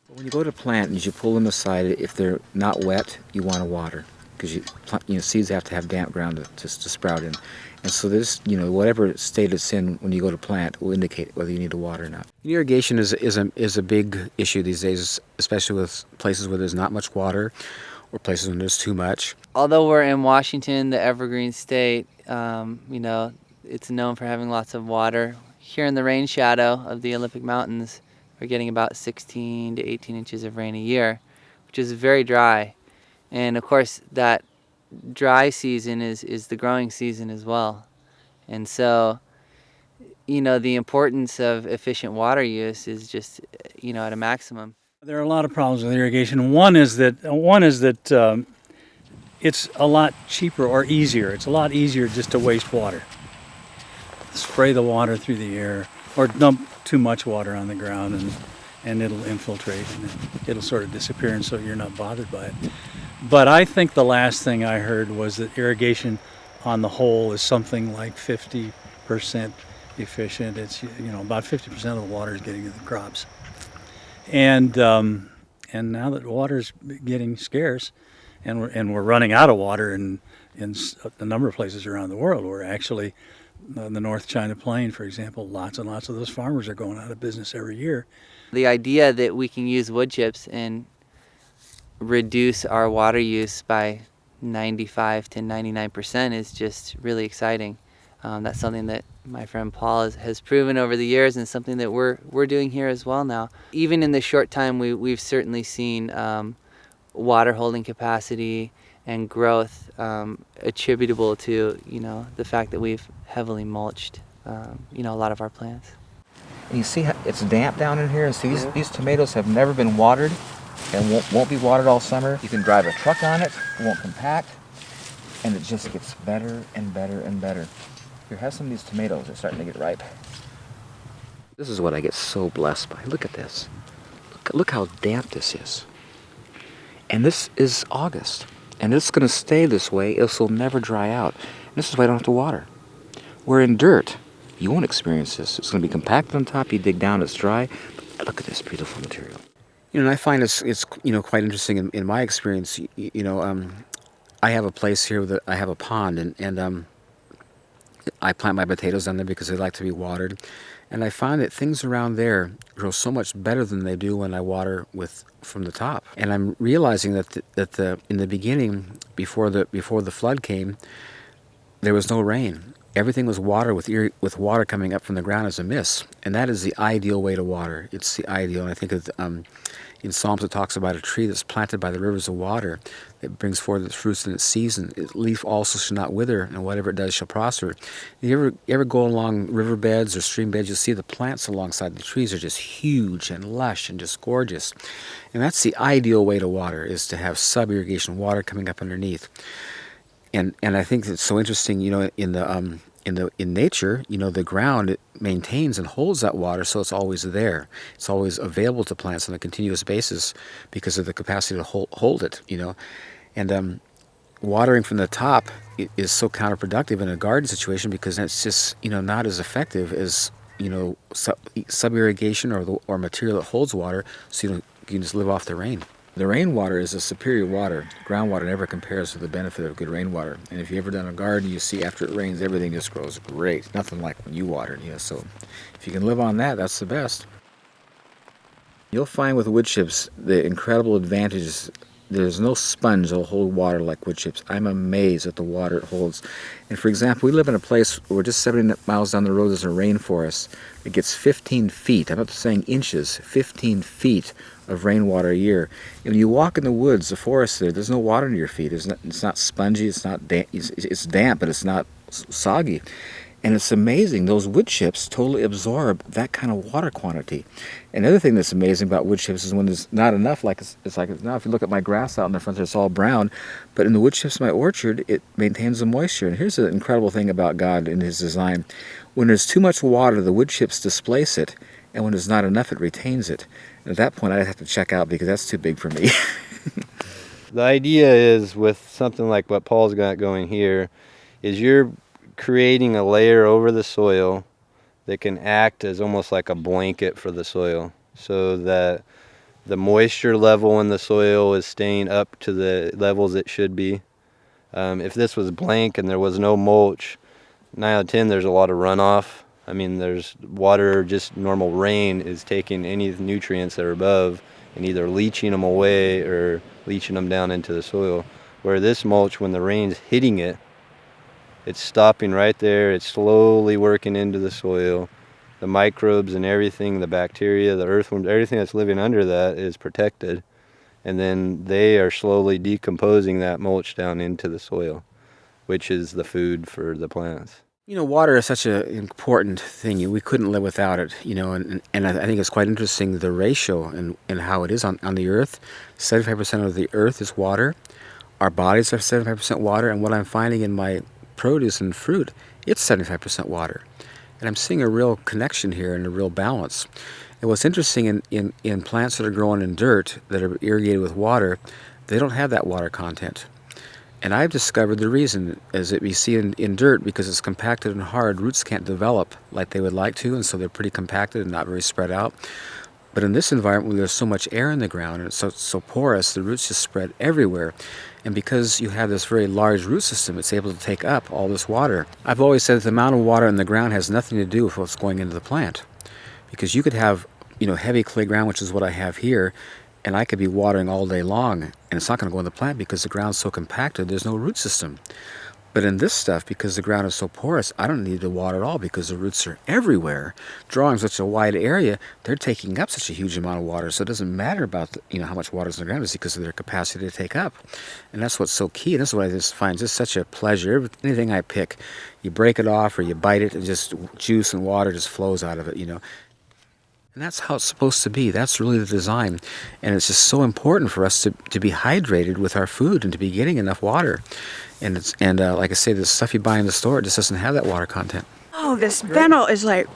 [SPEAKER 1] When you go to plant and you pull them aside, if they're not wet, you want to water because seeds have to have damp ground to sprout in. And so this, you know, whatever state it's in when you go to plant will indicate whether you need to water or not. Irrigation is a big issue these days, especially with places where there's not much water or places when there's too much.
[SPEAKER 9] Although we're in Washington, the evergreen state, you know, it's known for having lots of water. Here in the rain shadow of the Olympic Mountains, we're getting about 16 to 18 inches of rain a year, which is very dry. And of course, that dry season is the growing season as well. And so, you know, the importance of efficient water use is just, you know, at a maximum.
[SPEAKER 3] There are a lot of problems with irrigation. One is that it's a lot cheaper or easier. It's a lot easier just to waste water. Spray the water through the air or dump too much water on the ground and it'll infiltrate and it'll sort of disappear, and so you're not bothered by it. But I think the last thing I heard was that irrigation on the whole is something like 50% efficient. It's, you know, about 50% of the water is getting to the crops. And now that water's getting scarce and we're running out of water in a number of places around the world, we're actually the North China Plain, for example, lots and lots of those farmers are going out of business every year.
[SPEAKER 9] The idea that we can use wood chips and reduce our water use by 95 to 99% is just really exciting. That's something that my friend Paul has proven over the years, and something that we're doing here as well now. Even in the short time, we've certainly seen water holding capacity and growth attributable to, you know, the fact that we've heavily mulched, you know, a lot of our plants.
[SPEAKER 1] And you see how it's damp down in here, and see these tomatoes have never been watered and won't be watered all summer. You can drive a truck on it, it won't compact, and it just gets better and better and better. Here, have some of these tomatoes. They're starting to get ripe. This is what I get so blessed by. Look at this. Look how damp this is. And this is August. And it's going to stay this way. This will never dry out. And this is why I don't have to water. Where in dirt, you won't experience this. It's going to be compacted on top. You dig down, it's dry. But look at this beautiful material. You know, and I find it's quite interesting in my experience. I have a place here that I have a pond, and I plant my potatoes down there because they like to be watered. And I find that things around there grow so much better than they do when I water from the top. And I'm realizing that in the beginning, before the flood came, there was no rain. Everything was water with water coming up from the ground as a mist. And that is the ideal way to water. It's the ideal. And I think in Psalms it talks about a tree that's planted by the rivers of water that brings forth its fruits in its season. Its leaf also shall not wither, and whatever it does shall prosper. You ever go along riverbeds or stream beds, you'll see the plants alongside the trees are just huge and lush and just gorgeous. And that's the ideal way to water, is to have sub-irrigation water coming up underneath. And I think it's so interesting, in nature, the ground, it maintains and holds that water, so it's always there. It's always available to plants on a continuous basis because of the capacity to hold it, And watering from the top is so counterproductive in a garden situation because that's just, not as effective as, sub-irrigation or material that holds water, so you can just live off the rain. The rainwater is a superior water. Groundwater never compares to the benefit of good rainwater. And if you've ever done a garden, you see after it rains, everything just grows great. Nothing like when you water it. So if you can live on that, that's the best. You'll find with wood chips the incredible advantages. There's no sponge that'll hold water like wood chips. I'm amazed at the water it holds. And for example, we live in a place where just 70 miles down the road there's a rainforest. It gets 15 feet, I'm not saying inches, 15 feet of rainwater a year. And when you walk in the woods, the forest there's no water under your feet. It's not spongy, it's not damp, it's damp, but it's not soggy. And it's amazing, those wood chips totally absorb that kind of water quantity. And the other thing that's amazing about wood chips is when there's not enough, like it's like now if you look at my grass out in the front there, it's all brown, but in the wood chips in my orchard, it maintains the moisture. And here's the incredible thing about God and His design. When there's too much water, the wood chips displace it, and when there's not enough, it retains it. And at that point, I'd have to check out because that's too big for me.
[SPEAKER 5] The idea is with something like what Paul's got going here, is you're creating a layer over the soil that can act as almost like a blanket for the soil so that the moisture level in the soil is staying up to the levels it should be. If this was blank and there was no mulch, 9 out of 10 there's a lot of runoff. I mean, there's water, just normal rain is taking any nutrients that are above and either leaching them away or leaching them down into the soil. Where this mulch, when the rain's hitting it, it's stopping right there. It's slowly working into the soil. The microbes and everything, the bacteria, the earthworms, everything that's living under that is protected. And then they are slowly decomposing that mulch down into the soil, which is the food for the plants.
[SPEAKER 1] Water is such an important thing. We couldn't live without it, and I think it's quite interesting the ratio and how it is on the earth. 75% of the earth is water. Our bodies are 75% water, and what I'm finding in my produce and fruit, it's 75% water. And I'm seeing a real connection here and a real balance. And what's interesting in plants that are growing in dirt that are irrigated with water, they don't have that water content. And I've discovered the reason is that we see in dirt, because it's compacted and hard, roots can't develop like they would like to, and so they're pretty compacted and not very spread out. But in this environment where there's so much air in the ground and it's so porous, the roots just spread everywhere. And because you have this very large root system, it's able to take up all this water. I've always said that the amount of water in the ground has nothing to do with what's going into the plant. Because you could have, heavy clay ground, which is what I have here, and I could be watering all day long, and it's not going to go in the plant because the ground's so compacted, there's no root system. But in this stuff, because the ground is so porous, I don't need to water at all because the roots are everywhere. Drawing such a wide area, they're taking up such a huge amount of water, so it doesn't matter about how much water is in the ground, it's because of their capacity to take up. And that's what's so key, and that's what I just find just such a pleasure. Anything I pick, you break it off or you bite it, and just juice and water just flows out of it, And that's how it's supposed to be. That's really the design. And it's just so important for us to be hydrated with our food and to be getting enough water. And like I say, the stuff you buy in the store, it just doesn't have that water content.
[SPEAKER 11] Oh, this fennel is like,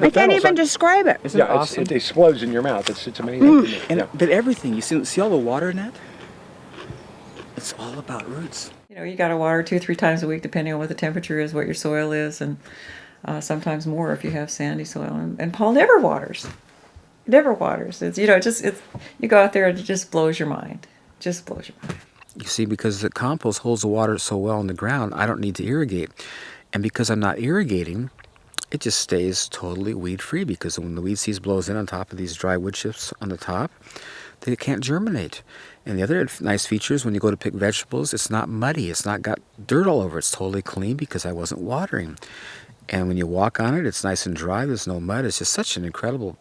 [SPEAKER 11] I can't even describe it.
[SPEAKER 12] Isn't it awesome? It explodes in your mouth. It's amazing.
[SPEAKER 1] But everything, you see all the water in that?
[SPEAKER 12] it's all about roots.
[SPEAKER 13] You know, you got to water 2-3 times a week, depending on what the temperature is, what your soil is, and sometimes more if you have sandy soil. And Paul never waters. Never waters. It's, you know, it's you go out there and it just blows your mind. Just blows your mind.
[SPEAKER 1] You see, because the compost holds the water so well in the ground, I don't need to irrigate. And because I'm not irrigating, it just stays totally weed-free, because when the weed seeds blows in on top of these dry wood chips on the top, they can't germinate. And the other nice feature is when you go to pick vegetables, it's not muddy. It's not got dirt all over. It's totally clean because I wasn't watering. And when you walk on it, it's nice and dry. There's no mud. It's just such an incredible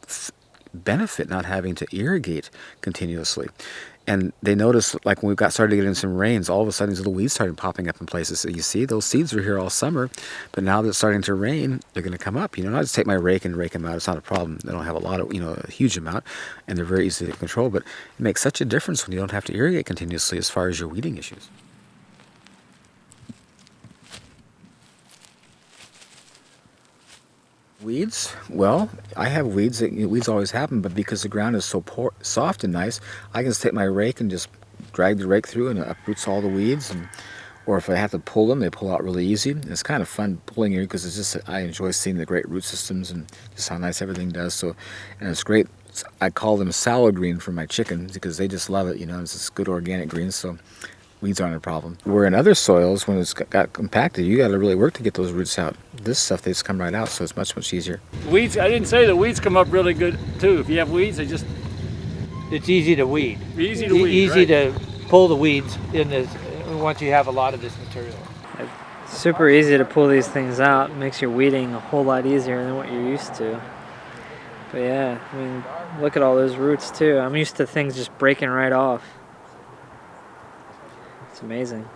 [SPEAKER 1] benefit not having to irrigate continuously. And they noticed, like when we started getting some rains, all of a sudden these little weeds started popping up in places. So you see, those seeds were here all summer, but now that it's starting to rain, they're going to come up. You know, I just take my rake and rake them out. It's not a problem. They don't have a lot of, a huge amount, and they're very easy to control. But it makes such a difference when you don't have to irrigate continuously as far as your weeding issues. Weeds? Well, I have weeds. Weeds always happen, but because the ground is so soft and nice, I can just take my rake and just drag the rake through, and it uproots all the weeds. Or if I have to pull them, they pull out really easy. And it's kind of fun pulling here because it's just, I enjoy seeing the great root systems and just how nice everything does. So, and it's great. I call them salad green for my chickens because they just love it. It's just good organic greens. So weeds aren't a problem. Where in other soils, when it's got compacted, you got to really work to get those roots out. This stuff, they just come right out, so it's much, much easier.
[SPEAKER 3] Weeds, I didn't say the weeds come up really good too. If you have weeds, it's
[SPEAKER 6] easy to weed.
[SPEAKER 3] Easy to weed,
[SPEAKER 6] Easy
[SPEAKER 3] right.
[SPEAKER 6] to pull the weeds in this once you have a lot of this material.
[SPEAKER 14] It's super easy to pull these things out. It makes your weeding a whole lot easier than what you're used to. But yeah, I mean, look at all those roots too. I'm used to things just breaking right off. It's amazing.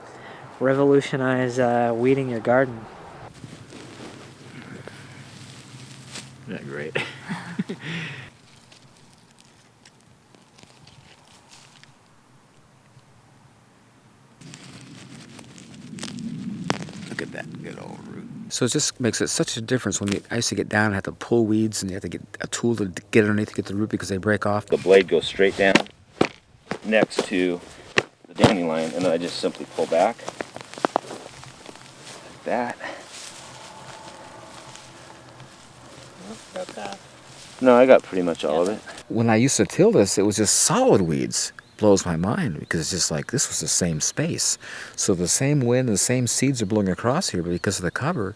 [SPEAKER 14] Revolutionize weeding your garden.
[SPEAKER 1] Isn't that great? Look at that good old root. So it just makes it such a difference when I used to get down and have to pull weeds, and you have to get a tool to get underneath to get the root because they break off.
[SPEAKER 15] The blade goes straight down next to the dandelion, and then I just simply pull back like that. No, I got pretty much all of it.
[SPEAKER 1] When I used to till this, it was just solid weeds. Blows my mind because it's just like this was the same space. So the same wind, the same seeds are blowing across here, but because of the cover,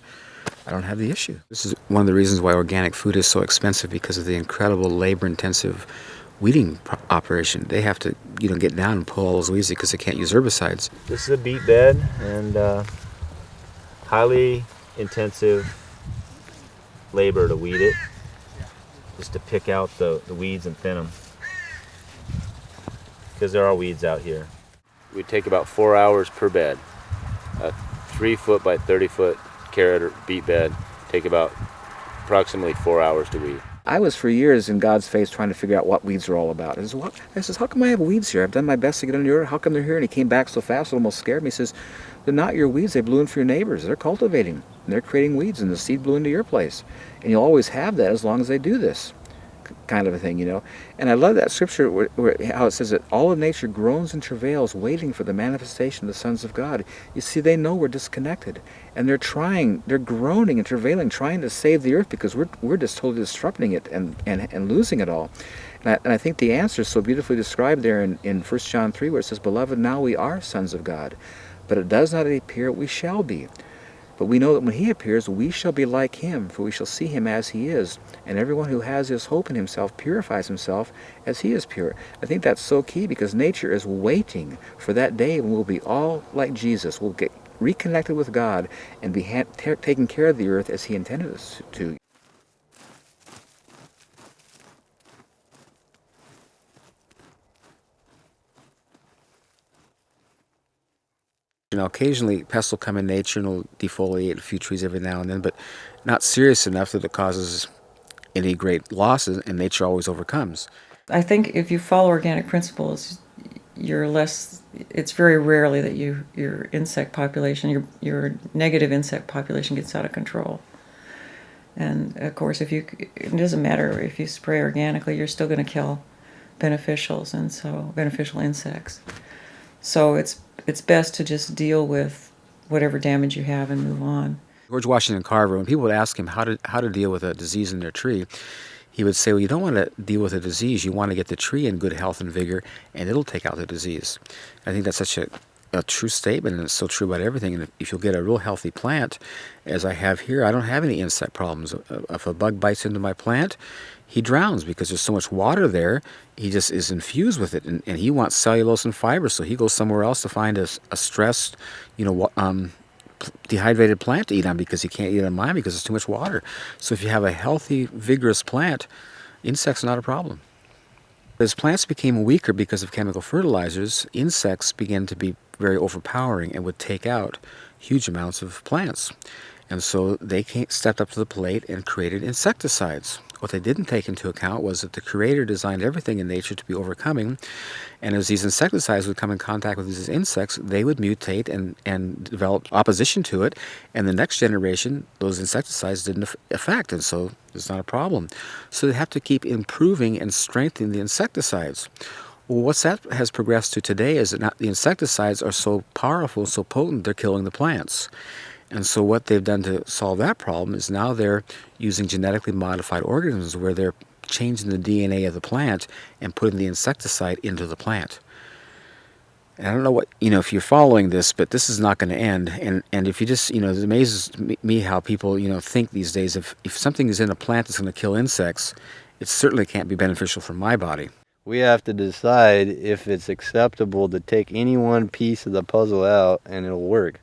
[SPEAKER 1] I don't have the issue. This is one of the reasons why organic food is so expensive, because of the incredible labor-intensive weeding operation. They have to, get down and pull all those weeds because they can't use herbicides.
[SPEAKER 15] This is a beet bed, and highly intensive labor to weed it, just to pick out the weeds and thin them, because there are weeds out here. We take about 4 hours per bed. A 3-foot by 30-foot carrot or beet bed take about approximately 4 hours to weed.
[SPEAKER 1] I was for years in God's face trying to figure out what weeds are all about. I says, how come I have weeds here? I've done my best to get under your, how come they're here? And he came back so fast it almost scared me. He says, they're not your weeds. They blew in for your neighbors. They're cultivating. And they're creating weeds, and the seed blew into your place. And you'll always have that as long as they do this kind of a thing, And I love that scripture where how it says that all of nature groans and travails waiting for the manifestation of the sons of God. You see, they know we're disconnected, and they're groaning and travailing, trying to save the earth because we're just totally disrupting it and losing it all. And I think the answer is so beautifully described there in 1 John 3, where it says, "Beloved, now we are sons of God, but it does not appear we shall be. But we know that when he appears, we shall be like him, for we shall see him as he is. And everyone who has this hope in himself purifies himself as he is pure." I think that's so key, because nature is waiting for that day when we'll be all like Jesus. We'll get reconnected with God and be taking care of the earth as he intended us to. Occasionally pests will come in nature and will defoliate a few trees every now and then, but not serious enough that it causes any great losses, and nature always overcomes.
[SPEAKER 13] I think if you follow organic principles, it's very rarely that your insect population, your negative insect population gets out of control. And of course, it doesn't matter if you spray organically, you're still going to kill beneficials, and so beneficial insects. So it's best to just deal with whatever damage you have and move on.
[SPEAKER 1] George Washington Carver, when people would ask him how to deal with a disease in their tree, he would say, well, you don't want to deal with a disease. You want to get the tree in good health and vigor, and it'll take out the disease. I think that's such a true statement, and it's so true about everything. And if you'll get a real healthy plant, as I have here, I don't have any insect problems. If a bug bites into my plant, he drowns because there's so much water there. He just is infused with it, and he wants cellulose and fiber, so he goes somewhere else to find a stressed, dehydrated plant to eat on because he can't eat on mine because there's too much water. So if you have a healthy, vigorous plant, insects are not a problem. As plants became weaker because of chemical fertilizers, insects began to be very overpowering and would take out huge amounts of plants. And so they stepped up to the plate and created insecticides. What they didn't take into account was that the Creator designed everything in nature to be overcoming, and as these insecticides would come in contact with these insects, they would mutate and develop opposition to it, and the next generation, those insecticides didn't affect, and so it's not a problem. So they have to keep improving and strengthening the insecticides. Well, what's that has progressed to today is that the insecticides are so powerful, so potent, they're killing the plants. And so what they've done to solve that problem is now they're using genetically modified organisms where they're changing the DNA of the plant and putting the insecticide into the plant. And I don't know if you're following this, but this is not going to end. And if you just, it amazes me how people, think these days, if something is in a plant that's going to kill insects, it certainly can't be beneficial for my body.
[SPEAKER 5] We have to decide if it's acceptable to take any one piece of the puzzle out and it'll work.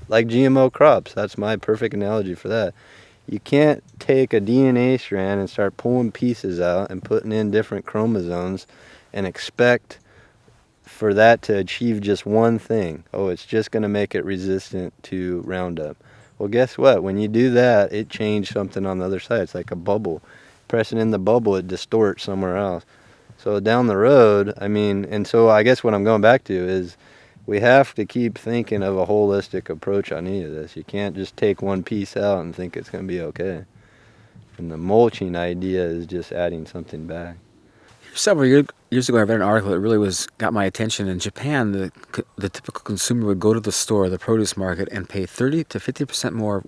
[SPEAKER 5] Like GMO crops, that's my perfect analogy for that. You can't take a DNA strand and start pulling pieces out and putting in different chromosomes and expect for that to achieve just one thing. Oh, it's just going to make it resistant to Roundup. Well, guess what? When you do that, it changed something on the other side. It's like a bubble. Pressing in the bubble, it distorts somewhere else. So down the road, and so I guess what I'm going back to is we have to keep thinking of a holistic approach on any of this. You can't just take one piece out and think it's going to be okay. And the mulching idea is just adding something back.
[SPEAKER 1] Several years ago, I read an article that really got my attention. In Japan, the typical consumer would go to the store, the produce market, and pay 30 to 50% more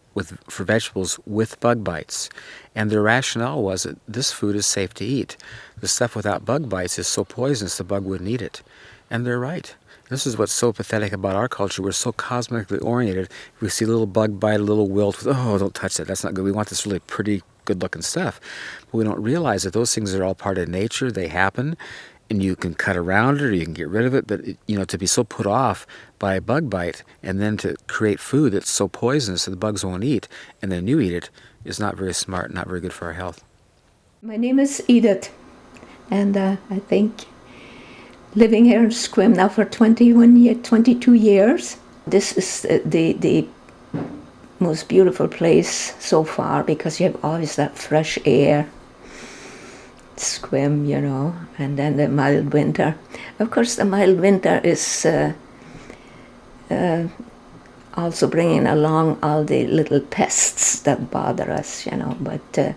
[SPEAKER 1] for vegetables with bug bites. And their rationale was that this food is safe to eat. The stuff without bug bites is so poisonous the bug wouldn't eat it. And they're right. This is what's so pathetic about our culture. We're so cosmetically oriented. We see a little bug bite, a little wilt. Oh, don't touch that. That's not good. We want this really pretty, good-looking stuff. But we don't realize that those things are all part of nature. They happen, and you can cut around it or you can get rid of it. But, to be so put off by a bug bite and then to create food that's so poisonous that the bugs won't eat, and then you eat it, is not very smart, not very good for our health.
[SPEAKER 12] My name is Edith, and I think living here in Sequim now for 22 years. This is the most beautiful place so far because you have always that fresh air. Sequim, and then the mild winter. Of course, the mild winter is also bringing along all the little pests that bother us, but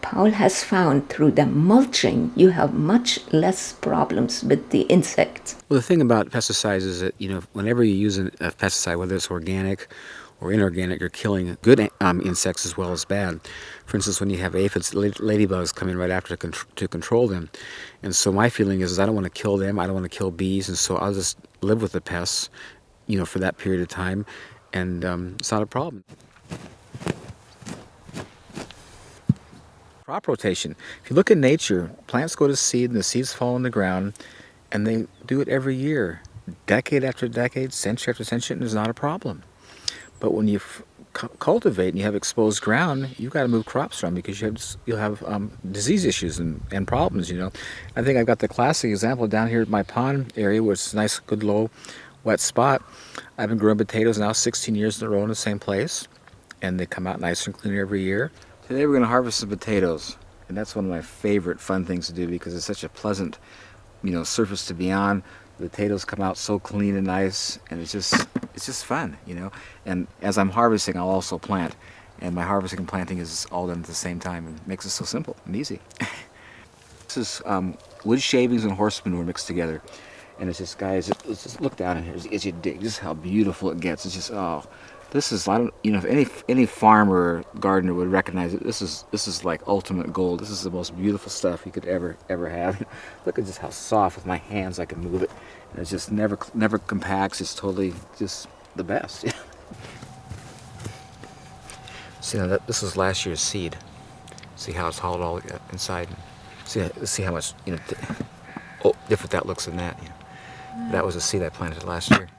[SPEAKER 12] Paul has found through the mulching, you have much less problems with the insects.
[SPEAKER 1] Well, the thing about pesticides is that, whenever you use a pesticide, whether it's organic or inorganic, you're killing good insects as well as bad. For instance, when you have aphids, ladybugs come in right after to control them. And so my feeling is I don't want to kill them, I don't want to kill bees, and so I'll just live with the pests, for that period of time, and it's not a problem. Crop rotation. If you look at nature, plants go to seed and the seeds fall on the ground, and they do it every year, decade after decade, century after century, and there's not a problem. But when you cultivate and you have exposed ground, you've got to move crops around because you'll have disease issues and problems, I think I've got the classic example down here at my pond area where it's a nice, good, low, wet spot. I've been growing potatoes now 16 years in a row in the same place, and they come out nice and clean every year. Today we're going to harvest some potatoes, and that's one of my favorite fun things to do because it's such a pleasant, surface to be on. The potatoes come out so clean and nice, and it's just fun, And as I'm harvesting, I'll also plant, and my harvesting and planting is all done at the same time, and it makes it so simple and easy. This is wood shavings and horse manure mixed together, And it's just, guys, let's just look down in here as you dig. Just how beautiful it gets. It's just, oh, this is, I don't, you know, if any farmer or gardener would recognize it, this is like ultimate gold. This is the most beautiful stuff you could ever have. Look at just how soft with my hands I can move it. And it's just never compacts. It's totally just the best. See, now this was last year's seed. See how it's hollowed all inside. See how much, you know, different that looks than that. You know. That was a seed I planted last year.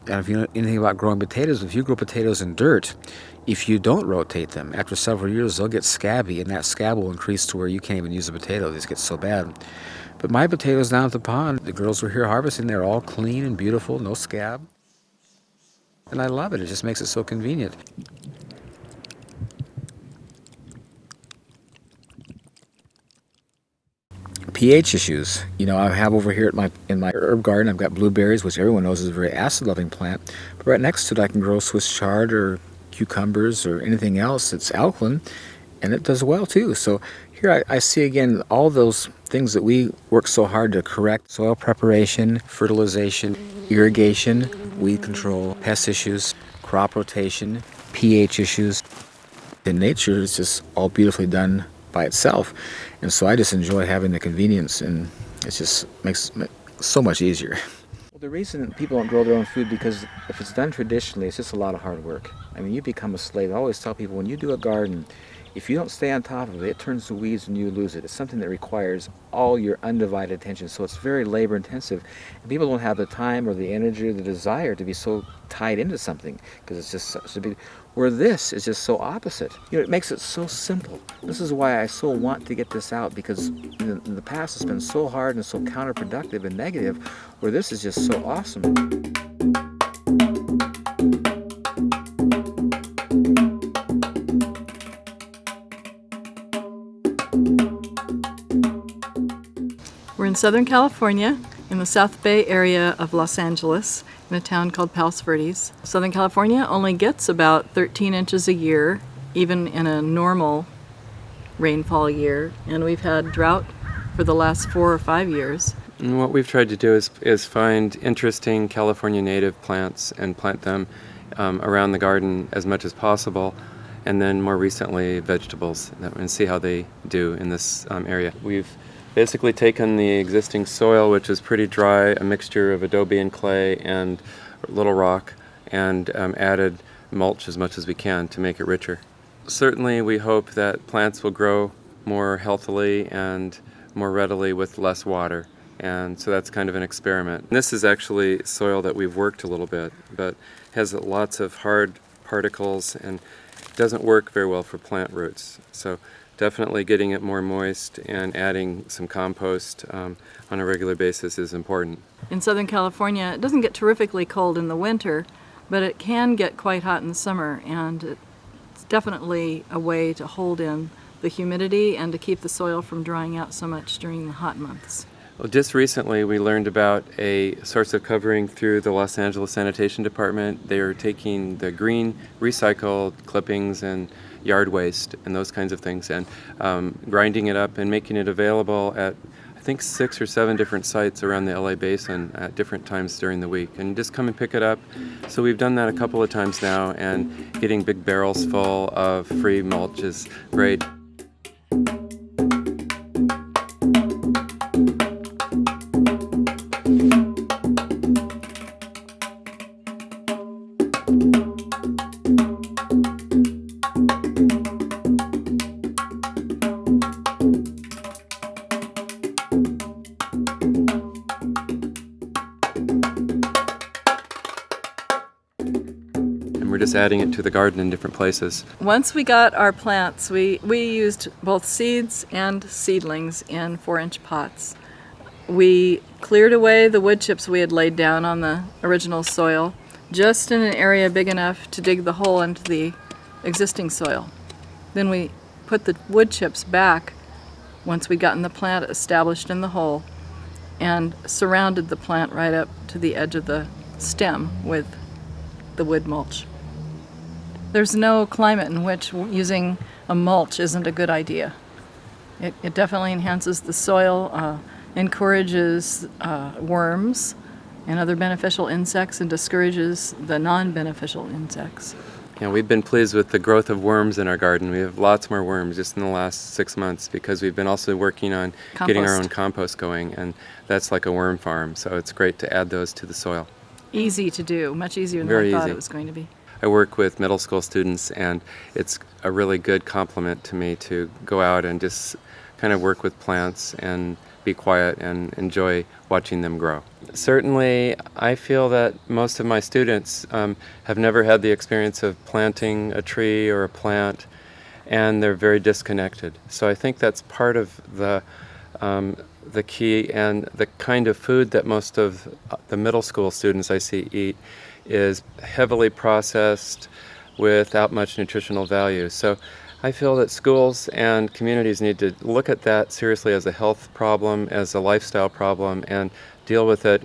[SPEAKER 1] And if you know anything about growing potatoes, if you grow potatoes in dirt, if you don't rotate them, after several years they'll get scabby, and that scab will increase to where you can't even use the potato. These get so bad. But my potatoes down at the pond, the girls were here harvesting, they're all clean and beautiful, no scab. And I love it. It just makes it so convenient. pH issues. You know, I have over here in my herb garden, I've got blueberries, which everyone knows is a very acid-loving plant. But right next to it, I can grow Swiss chard or cucumbers or anything else that's alkaline, and it does well too. So here I see again all those things that we work so hard to correct: soil preparation, fertilization, irrigation, weed control, pest issues, crop rotation, pH issues. In nature, it's just all beautifully done by itself, and so I just enjoy having the convenience, and it just makes it so much easier. Well, the reason people don't grow their own food, because if it's done traditionally, it's just a lot of hard work. I mean, you become a slave. I always tell people, when you do a garden, if you don't stay on top of it, it turns to weeds and you lose it. It's something that requires all your undivided attention, so it's very labor intensive. And people don't have the time or the energy or the desire to be so tied into something, because it's just such a big... Where this is just so opposite. You know, it makes it so simple. This is why I so want to get this out, because in the past it's been so hard and so counterproductive and negative, where this is just so awesome.
[SPEAKER 16] We're in Southern California, in the South Bay area of Los Angeles, in a town called Palos Verdes. Southern California only gets about 13 inches a year, even in a normal rainfall year, and we've had drought for the last 4 or 5 years.
[SPEAKER 17] And what we've tried to do is find interesting California native plants and plant them around the garden as much as possible, and then more recently vegetables, and see how they do in this area. We've basically taken the existing soil, which is pretty dry, a mixture of adobe and clay and little rock, and added mulch as much as we can to make it richer. Certainly we hope that plants will grow more healthily and more readily with less water, and so that's kind of an experiment. This is actually soil that we've worked a little bit, but has lots of hard particles and doesn't work very well for plant roots. So definitely getting it more moist and adding some compost on a regular basis is important.
[SPEAKER 16] In Southern California, it doesn't get terrifically cold in the winter, but it can get quite hot in the summer, and it's definitely a way to hold in the humidity and to keep the soil from drying out so much during the hot months.
[SPEAKER 17] Well, just recently we learned about a source of covering through the Los Angeles Sanitation Department. They are taking the green recycled clippings and yard waste and those kinds of things, and grinding it up and making it available at, I think, 6 or 7 different sites around the LA basin at different times during the week, and just come and pick it up. So we've done that a couple of times now, and getting big barrels full of free mulch is great. We're just adding it to the garden in different places.
[SPEAKER 16] Once we got our plants, we used both seeds and seedlings in 4-inch pots. We cleared away the wood chips we had laid down on the original soil, just in an area big enough to dig the hole into the existing soil. Then we put the wood chips back once we'd gotten the plant established in the hole, and surrounded the plant right up to the edge of the stem with the wood mulch. There's no climate in which using a mulch isn't a good idea. It definitely enhances the soil. encourages worms and other beneficial insects and discourages the non-beneficial insects.
[SPEAKER 17] Yeah, we've been pleased with the growth of worms in our garden. We have lots more worms just in the last 6 months because we've been also working on getting our own compost going, and that's like a worm farm, so it's great to add those to the soil.
[SPEAKER 16] Easy to do, much easier than
[SPEAKER 17] Very
[SPEAKER 16] I thought
[SPEAKER 17] easy.
[SPEAKER 16] it was going to be.
[SPEAKER 17] I work with middle school students, and it's a really good compliment to me to go out and just kind of work with plants and be quiet and enjoy watching them grow. Certainly, I feel that most of my students have never had the experience of planting a tree or a plant, and they're very disconnected. So I think that's part of the key, and the kind of food that most of the middle school students I see eat is heavily processed without much nutritional value. So I feel that schools and communities need to look at that seriously as a health problem, as a lifestyle problem, and deal with it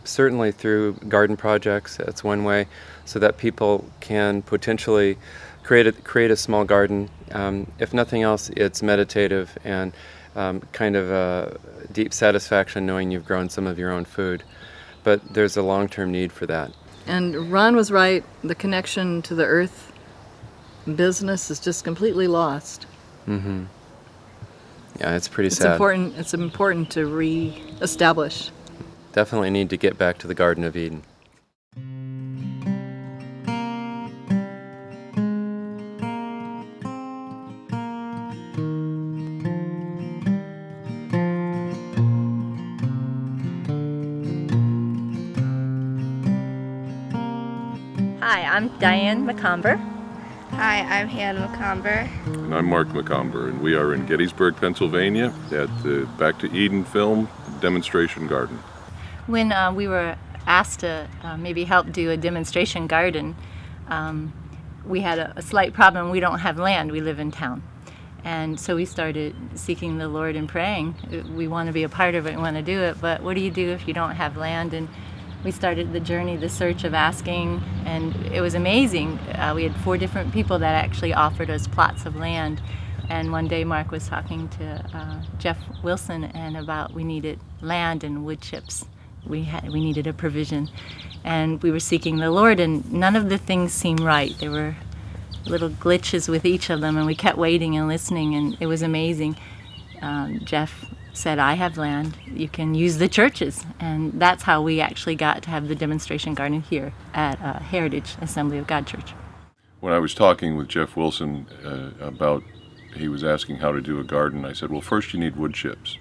[SPEAKER 17] certainly through garden projects. That's one way, so that people can potentially create a small garden. If nothing else, it's meditative and kind of a deep satisfaction knowing you've grown some of your own food. But there's a long-term need for that.
[SPEAKER 16] And Ron was right, the connection to the earth business is just completely lost.
[SPEAKER 17] Mm-hmm. Yeah, it's pretty sad.
[SPEAKER 16] It's important to re-establish.
[SPEAKER 17] Definitely need to get back to the Garden of Eden.
[SPEAKER 18] Hi, I'm Diane McComber.
[SPEAKER 19] Hi, I'm Hannah McComber.
[SPEAKER 20] And I'm Mark McComber, and we are in Gettysburg, Pennsylvania at the Back to Eden Film Demonstration Garden.
[SPEAKER 18] When we were asked to maybe help do a demonstration garden, we had a slight problem. We don't have land, we live in town. And so we started seeking the Lord and praying. We want to be a part of it, we want to do it, but what do you do if you don't have land? And we started the journey, the search of asking, and it was amazing. We had 4 different people that actually offered us plots of land. And one day Mark was talking to Jeff Wilson and about we needed land and wood chips. We needed a provision. And we were seeking the Lord, and none of the things seemed right. There were little glitches with each of them, and we kept waiting and listening, and it was amazing. Jeff said, I have land, you can use the churches. And that's how we actually got to have the demonstration garden here at Heritage Assembly of God Church.
[SPEAKER 20] When I was talking with Jeff Wilson he was asking how to do a garden, I said, well, first you need wood chips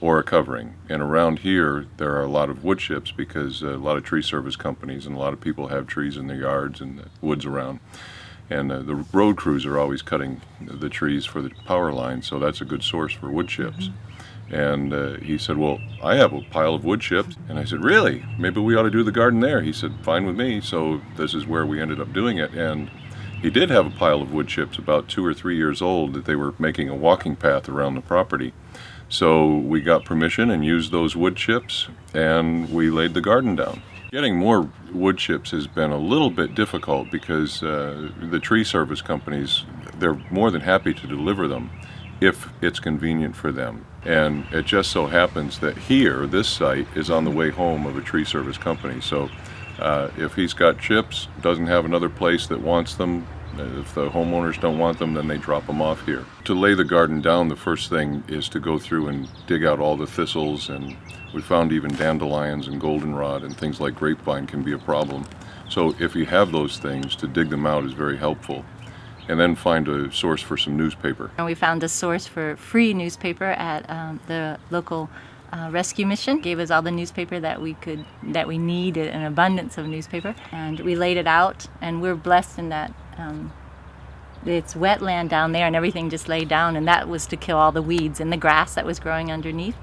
[SPEAKER 20] or a covering. And around here, there are a lot of wood chips because a lot of tree service companies and a lot of people have trees in their yards and the woods around. And the road crews are always cutting the trees for the power line, so that's a good source for wood chips. Mm-hmm. And he said, well, I have a pile of wood chips. And I said, really? Maybe we ought to do the garden there. He said, fine with me. So this is where we ended up doing it. And he did have a pile of wood chips about 2 or 3 years old that they were making a walking path around the property. So we got permission and used those wood chips, and we laid the garden down. Getting more wood chips has been a little bit difficult because the tree service companies, they're more than happy to deliver them if it's convenient for them. And it just so happens that here, this site is on the way home of a tree service company. So if he's got chips, doesn't have another place that wants them, if the homeowners don't want them, then they drop them off here. To lay the garden down, the first thing is to go through and dig out all the thistles, and we found even dandelions and goldenrod and things like grapevine can be a problem. So if you have those things, to dig them out is very helpful. And then find a source for some newspaper.
[SPEAKER 18] And we found a source for free newspaper at the local rescue mission. Gave us all the newspaper that we needed, an abundance of newspaper, and we laid it out. And we're blessed in that it's wetland down there, and everything just laid down, and that was to kill all the weeds and the grass that was growing underneath.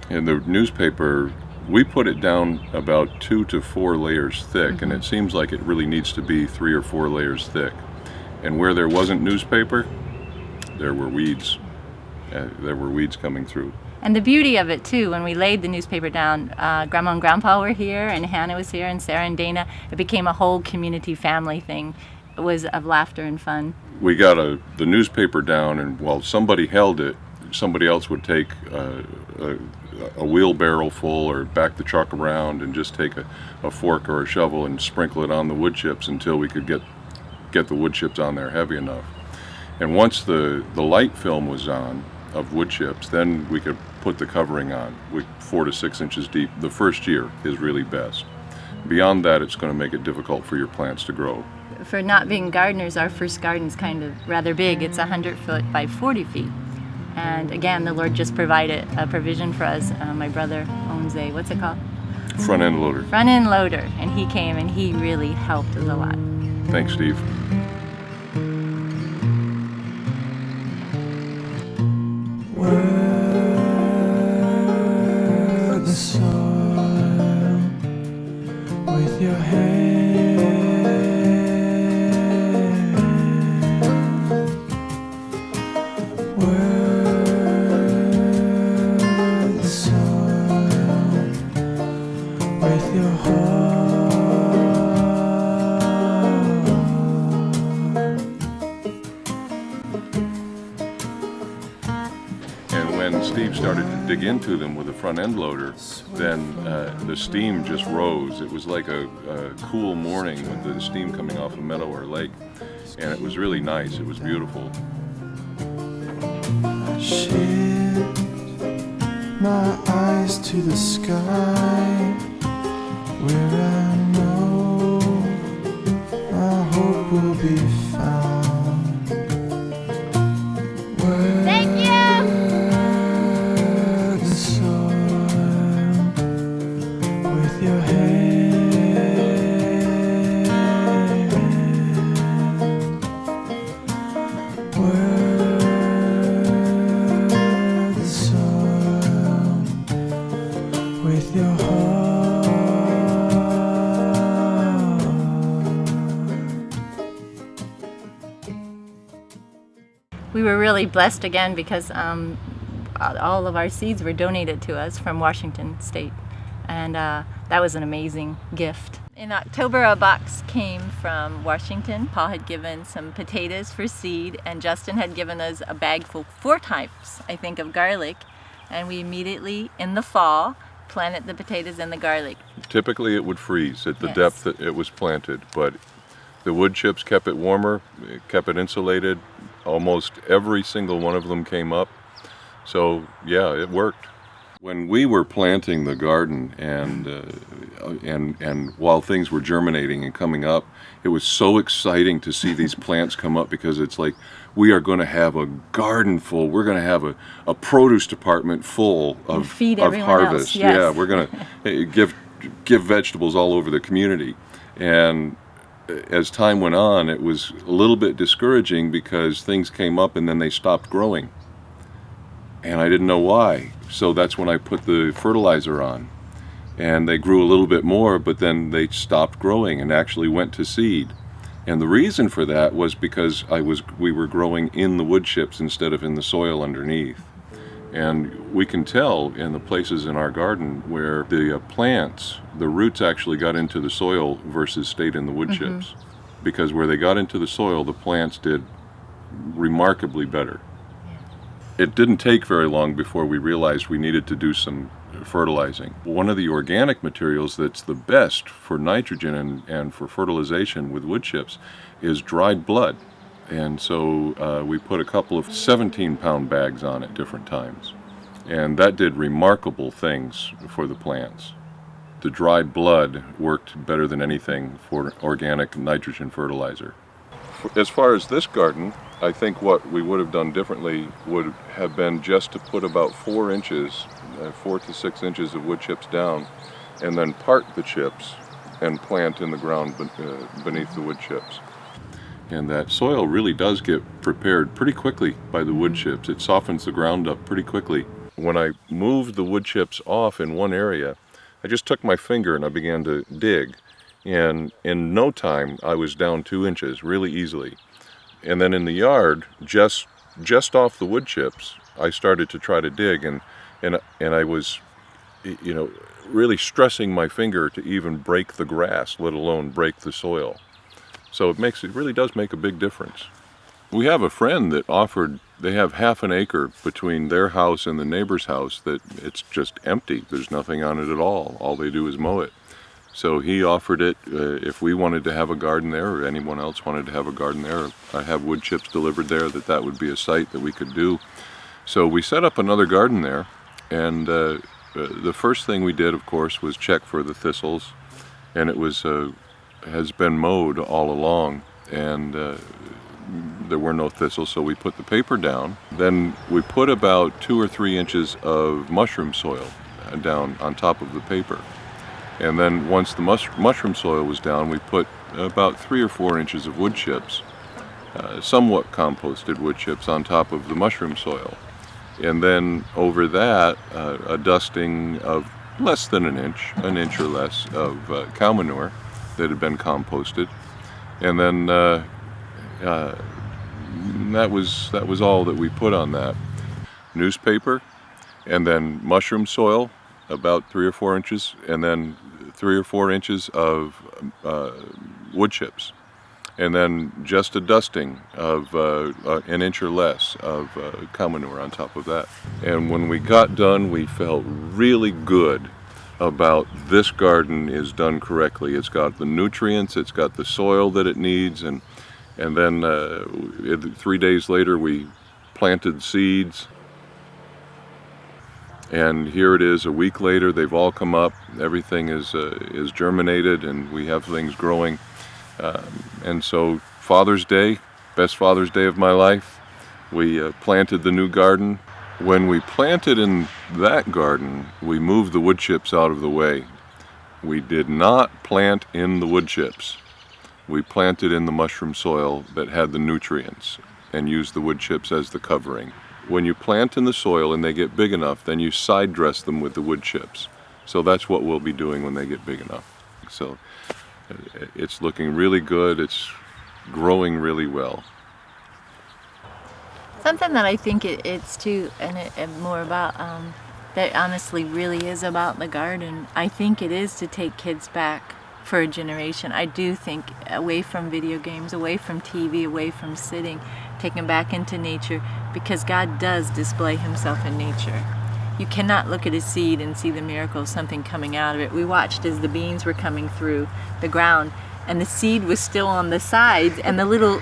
[SPEAKER 20] And the newspaper, we put it down about 2 to 4 layers thick, and it seems like it really needs to be 3 or 4 layers thick. And where there wasn't newspaper, there were weeds. There were weeds coming through.
[SPEAKER 18] And the beauty of it too, when we laid the newspaper down, Grandma and Grandpa were here, and Hannah was here, and Sarah and Dana. It became a whole community family thing. It was of laughter and fun.
[SPEAKER 20] We got the newspaper down, and while somebody held it, somebody else would take a wheelbarrow full or back the truck around and just take a fork or a shovel and sprinkle it on the wood chips until we could get the wood chips on there heavy enough. And once the light film was on of wood chips, then we could put the covering on, 4 to 6 inches deep. The first year is really best. Beyond that, it's going to make it difficult for your plants to grow.
[SPEAKER 18] For not being gardeners, our first garden's kind of rather big. It's 100 foot by 40 feet. And again, the Lord just provided a provision for us. My brother owns a, what's it called?
[SPEAKER 20] Front end loader.
[SPEAKER 18] Front end loader. And he came and he really helped us a lot.
[SPEAKER 20] Thanks, Steve.
[SPEAKER 2] The soil with your hand. Work the soil with your
[SPEAKER 20] And when Steve started to dig into them with a front end loader, then the steam just rose. It was like a cool morning with the steam coming off a meadow or lake, and it was really nice. It was beautiful.
[SPEAKER 2] Shift my eyes to the sky, where I know my hope will be found. Thank you. The soil with your hand. Work the soil with your
[SPEAKER 18] We were really blessed again because all of our seeds were donated to us from Washington State, and that was an amazing gift. In October, a box came from Washington. Paul had given some potatoes for seed, and Justin had given us a bag full, 4 types, I think, of garlic, and we immediately, in the fall, planted the potatoes and the garlic.
[SPEAKER 20] Typically it would freeze at the
[SPEAKER 18] Yes.
[SPEAKER 20] depth that it was planted, but the wood chips kept it warmer, it kept it insulated. Almost every single one of them came up. So yeah, it worked. When we were planting the garden and while things were germinating and coming up, it was so exciting to see these plants come up, because it's like we are going to have a garden full. We're going to have a produce department full of harvest.
[SPEAKER 18] Else, yes.
[SPEAKER 20] Yeah, we're going to give vegetables all over the community. And as time went on, it was a little bit discouraging because things came up and then they stopped growing. And I didn't know why. So that's when I put the fertilizer on. And they grew a little bit more, but then they stopped growing and actually went to seed. And the reason for that was because we were growing in the wood chips instead of in the soil underneath. And we can tell in the places in our garden where the plants, the roots actually got into the soil versus stayed in the wood chips. Because where they got into the soil, the plants did remarkably better. It didn't take very long before we realized we needed to do some fertilizing. One of the organic materials that's the best for nitrogen and for fertilization with wood chips is dried blood. And so we put a couple of 17-pound bags on at different times. And that did remarkable things for the plants. The dried blood worked better than anything for organic nitrogen fertilizer. As far as this garden, I think what we would have done differently would have been just to put about 4 inches, 4 to 6 inches of wood chips down, and then part the chips and plant in the ground beneath the wood chips. And that soil really does get prepared pretty quickly by the wood chips. It softens the ground up pretty quickly. When I moved the wood chips off in one area, I just took my finger and I began to dig. And in no time, I was down 2 inches really easily. And then in the yard, just off the wood chips, I started to try to dig, and I was, really stressing my finger to even break the grass, let alone break the soil. So it really does make a big difference. We have a friend that offered, they have half an acre between their house and the neighbor's house that it's just empty. There's nothing on it at all. All they do is mow it. So he offered it if we wanted to have a garden there, or anyone else wanted to have a garden there, I have wood chips delivered there, that would be a site that we could do. So we set up another garden there, and the first thing we did, of course, was check for the thistles, and it was has been mowed all along, and there were no thistles, so we put the paper down. Then we put about 2 or 3 inches of mushroom soil down on top of the paper. And then once the mushroom soil was down, we put about 3 or 4 inches of wood chips, somewhat composted wood chips, on top of the mushroom soil. And then over that, a dusting of less than an inch or less of cow manure that had been composted. And then that was all that we put on that. Newspaper, and then mushroom soil, about 3 or 4 inches, and then 3 or 4 inches of wood chips, and then just a dusting of an inch or less of cow manure on top of that. And when we got done, we felt really good about this garden is done correctly. It's got the nutrients, it's got the soil that it needs, and then 3 days later we planted seeds. And here it is, a week later, they've all come up, everything is germinated, and we have things growing. And so Father's Day, best Father's Day of my life, we planted the new garden. When we planted in that garden, we moved the wood chips out of the way. We did not plant in the wood chips. We planted in the mushroom soil that had the nutrients and used the wood chips as the covering. When you plant in the soil and they get big enough, then you side dress them with the wood chips. So that's what we'll be doing when they get big enough. So it's looking really good. It's growing really well.
[SPEAKER 18] Something that I think it's too, and more about, that honestly really is about the garden. I think it is to take kids back for a generation. I do think away from video games, away from TV, away from sitting, take them back into nature, because God does display himself in nature. You cannot look at a seed and see the miracle of something coming out of it. We watched as the beans were coming through the ground, and the seed was still on the sides, and the little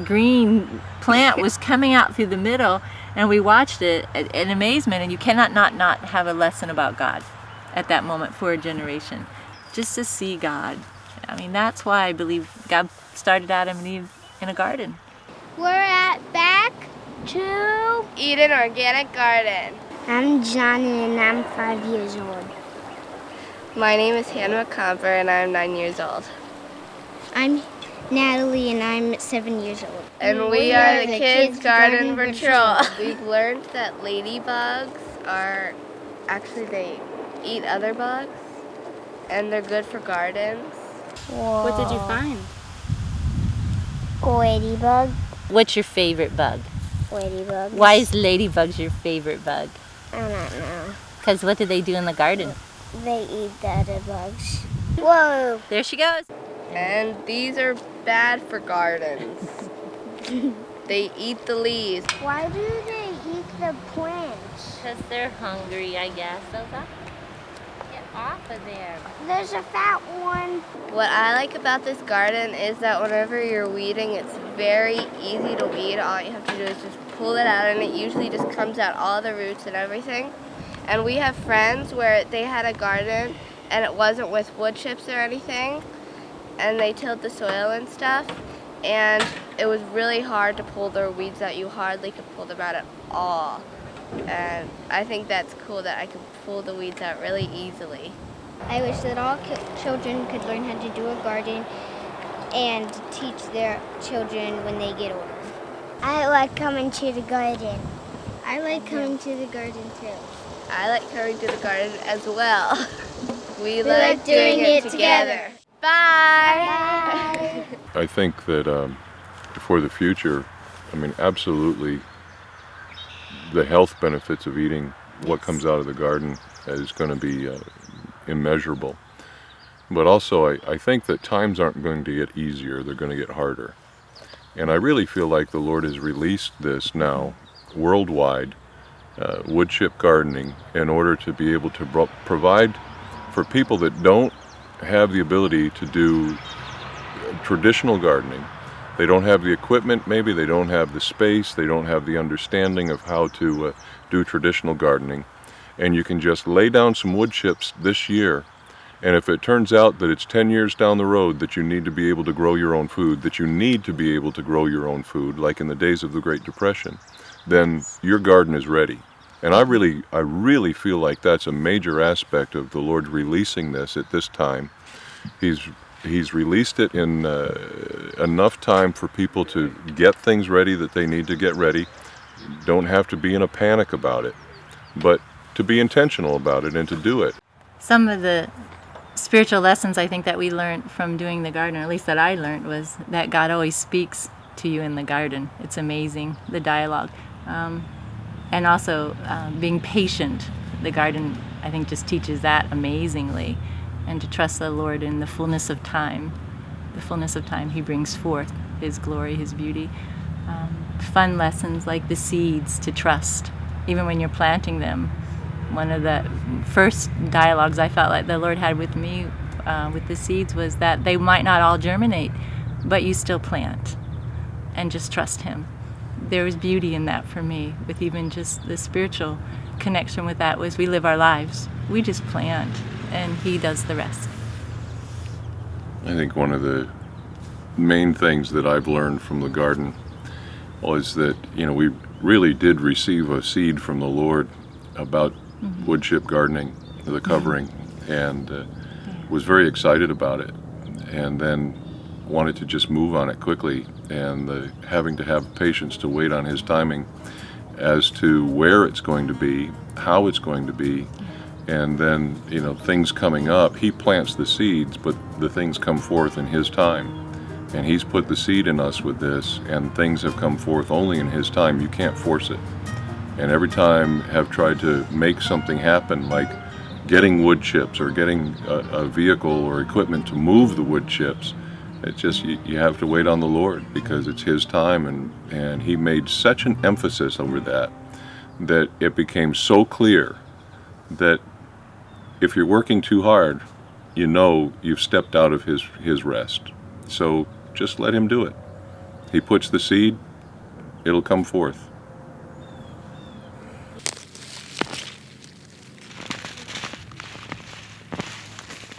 [SPEAKER 18] green plant was coming out through the middle, and we watched it in amazement, and you cannot not have a lesson about God at that moment for a generation. Just to see God. I mean, that's why I believe God started Adam and Eve in a garden.
[SPEAKER 21] We're back to Eden Organic Garden.
[SPEAKER 22] I'm Johnny and I'm 5 years old.
[SPEAKER 21] My name is Hannah McComber and I'm 9 years old.
[SPEAKER 22] I'm Natalie and I'm 7 years old.
[SPEAKER 21] And we are the Kids Garden Patrol. We've learned that ladybugs they eat other bugs and they're good for gardens.
[SPEAKER 22] Whoa.
[SPEAKER 23] What did you find?
[SPEAKER 22] Ladybug.
[SPEAKER 18] What's your favorite bug?
[SPEAKER 22] Ladybugs.
[SPEAKER 18] Why is ladybugs your favorite bug?
[SPEAKER 22] I don't know.
[SPEAKER 18] Because what do they do in the garden?
[SPEAKER 22] They eat the other bugs. Whoa!
[SPEAKER 18] There she goes.
[SPEAKER 21] And these are bad for gardens. They eat the leaves.
[SPEAKER 22] Why do they eat the plants?
[SPEAKER 18] Because they're hungry, I guess. Get off of there.
[SPEAKER 22] There's a fat one.
[SPEAKER 21] What I like about this garden is that whenever you're weeding, it's very easy to weed. All you have to do is just pull it out, and it usually just comes out, all the roots and everything. And we have friends where they had a garden, and it wasn't with wood chips or anything, and they tilled the soil and stuff, and it was really hard to pull their weeds out. You hardly could pull them out at all. And I think that's cool that I can pull the weeds out really easily.
[SPEAKER 22] I wish that all children could learn how to do a garden and teach their children when they get older. I like coming to the garden. I like coming to the garden too.
[SPEAKER 21] I like coming to the garden as well. We
[SPEAKER 22] like doing it together.
[SPEAKER 21] Bye!
[SPEAKER 20] I think that for the future, I mean, absolutely, the health benefits of eating what comes out of the garden is going to be immeasurable. But also, I think that times aren't going to get easier, they're going to get harder. And I really feel like the Lord has released this now worldwide, wood chip gardening, in order to be able to provide for people that don't have the ability to do traditional gardening. They don't have the equipment, maybe they don't have the space, they don't have the understanding of how to do traditional gardening. And you can just lay down some wood chips this year, and if it turns out that it's 10 years down the road that you need to be able to grow your own food, like in the days of the Great Depression, then your garden is ready. And I really feel like that's a major aspect of the Lord releasing this at this time. He's released it in enough time for people to get things ready that they need to get ready. Don't have to be in a panic about it, but to be intentional about it and to do it.
[SPEAKER 18] Some of the spiritual lessons I think that we learned from doing the garden, or at least that I learned, was that God always speaks to you in the garden. It's amazing, the dialogue. And also being patient. The garden, I think, just teaches that amazingly. And to trust the Lord in the fullness of time. The fullness of time He brings forth His glory, His beauty. Fun lessons like the seeds, to trust, even when you're planting them. One of the first dialogues I felt like the Lord had with me with the seeds was that they might not all germinate, but you still plant and just trust Him. There was beauty in that for me, with even just the spiritual connection with that, was we live our lives. We just plant, and He does the rest.
[SPEAKER 20] I think one of the main things that I've learned from the garden was that, we really did receive a seed from the Lord about wood chip gardening, the covering, and was very excited about it, and then wanted to just move on it quickly, and having to have patience to wait on His timing as to where it's going to be, how it's going to be, and then things coming up. He plants the seeds, but the things come forth in His time, and He's put the seed in us with this, and things have come forth only in His time. You can't force it. And every time have tried to make something happen, like getting wood chips or getting a vehicle or equipment to move the wood chips, it's just you have to wait on the Lord, because it's His time, and He made such an emphasis over that it became so clear that if you're working too hard, you've stepped out of His rest. So just let Him do it. He puts the seed, it'll come forth.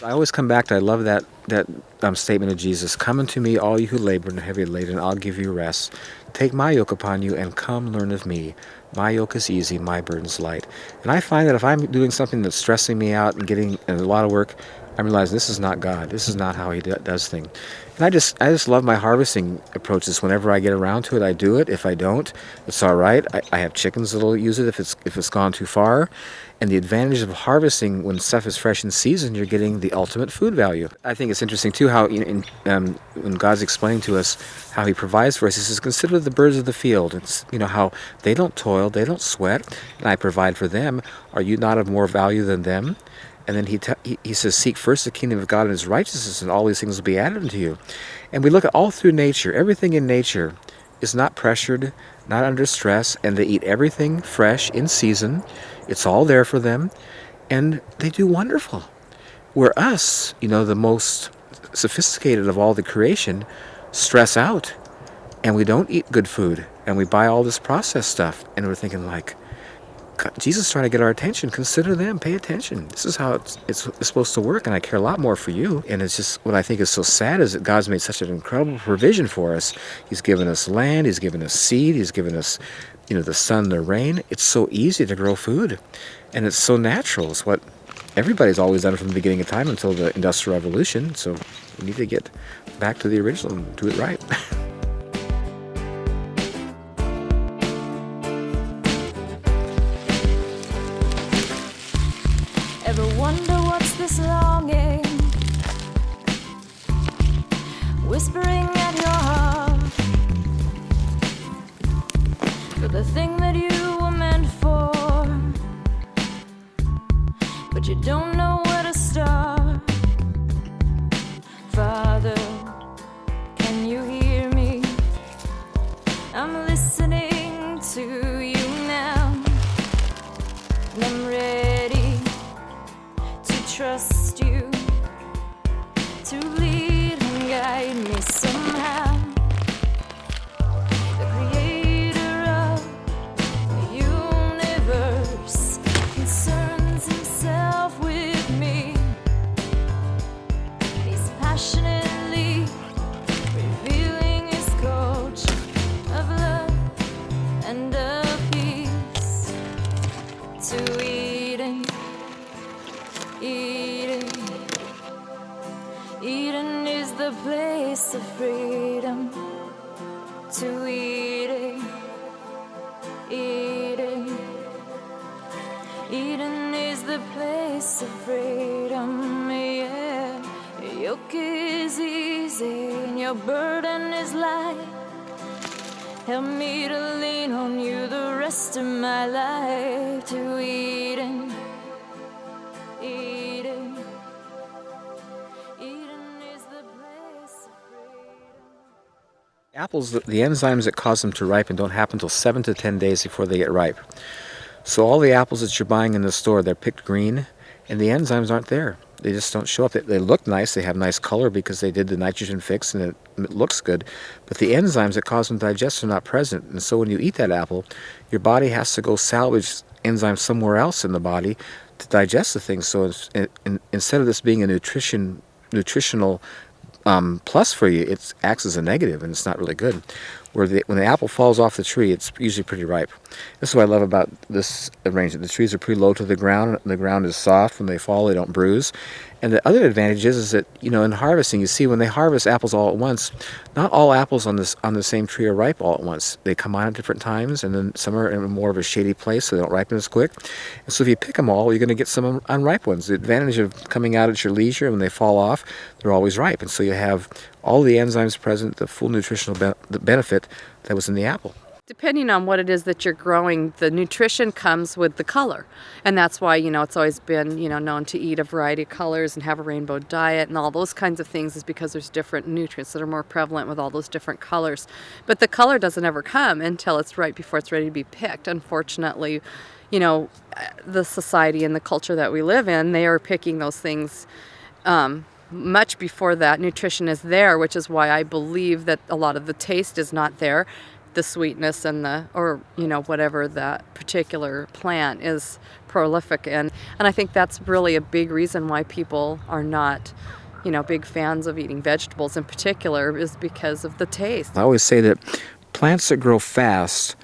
[SPEAKER 1] I always come back to, I love that statement of Jesus, "Come unto me, all you who labor and are heavy laden, and I'll give you rest. Take my yoke upon you and come learn of me. My yoke is easy, my burden's light." And I find that if I'm doing something that's stressing me out and getting a lot of work, I realize this is not God. This is not how He does things. And I just love my harvesting approaches. Whenever I get around to it, I do it. If I don't, it's all right. I have chickens that'll use it if it's gone too far. And the advantage of harvesting when stuff is fresh in season, you're getting the ultimate food value. I think it's interesting too how when God's explaining to us how He provides for us, He says, "Consider the birds of the field." It's how they don't toil, they don't sweat, and I provide for them. Are you not of more value than them? And then he says, "Seek first the kingdom of God and His righteousness, and all these things will be added unto you." And we look at all through nature. Everything in nature is not pressured, not under stress, and they eat everything fresh in season. It's all there for them, and they do wonderful. Where us, the most sophisticated of all the creation, stress out, and we don't eat good food, and we buy all this processed stuff, and we're thinking like, God, Jesus is trying to get our attention. Consider them. Pay attention. This is how it's supposed to work, and I care a lot more for you. And it's just what I think is so sad is that God's made such an incredible provision for us. He's given us land. He's given us seed. He's given us, the sun, the rain. It's so easy to grow food, and it's so natural. It's what everybody's always done from the beginning of time until the Industrial Revolution. So we need to get back to the original and do it right.
[SPEAKER 2] Ever wonder what's this longing whispering at your heart, for the thing that you were meant for, but you don't know where to start? Father, can you hear me? the place of freedom. To eating, Eden. Eden is the place of freedom, yeah. Your yoke is easy and your burden is light. Help me to lean on you the rest of my life. To Eden, Eden. Eden is the place of freedom.
[SPEAKER 1] Apples, the enzymes that cause them to ripen don't happen until 7 to 10 days before they get ripe. So all the apples that you're buying in the store, they're picked green, and the enzymes aren't there. They just don't show up. They look nice, they have nice color because they did the nitrogen fix and it looks good, but the enzymes that cause them to digest are not present. And so when you eat that apple, your body has to go salvage enzymes somewhere else in the body to digest the thing. So instead of this being a nutritional plus for you, it acts as a negative, and it's not really good. When the apple falls off the tree, it's usually pretty ripe. This is what I love about this arrangement. The trees are pretty low to the ground. The ground is soft. When they fall, they don't bruise. And the other advantage is that, you know, in harvesting, you see when they harvest apples all at once, not all apples on the same tree are ripe all at once. They come on at different times, and then some are in more of a shady place, so they don't ripen as quick. And so if you pick them all, you're going to get some unripe ones. The advantage of coming out at your leisure, when they fall off, they're always ripe. And so you have all the enzymes present, the full nutritional benefit that was in the apple.
[SPEAKER 4] Depending on what it is that you're growing, the nutrition comes with the color. And that's why, you know, it's always been, you know, known to eat a variety of colors and have a rainbow diet and all those kinds of things, is because there's different nutrients that are more prevalent with all those different colors. But the color doesn't ever come until it's right before it's ready to be picked. Unfortunately, you know, the society and the culture that we live in, they are picking those things much before that nutrition is there, which is why I believe that a lot of the taste is not there. The sweetness and or you know, whatever that particular plant is prolific in. And I think that's really a big reason why people are not, you know, big fans of eating vegetables in particular, is because of the taste.
[SPEAKER 1] I always say that plants that grow fast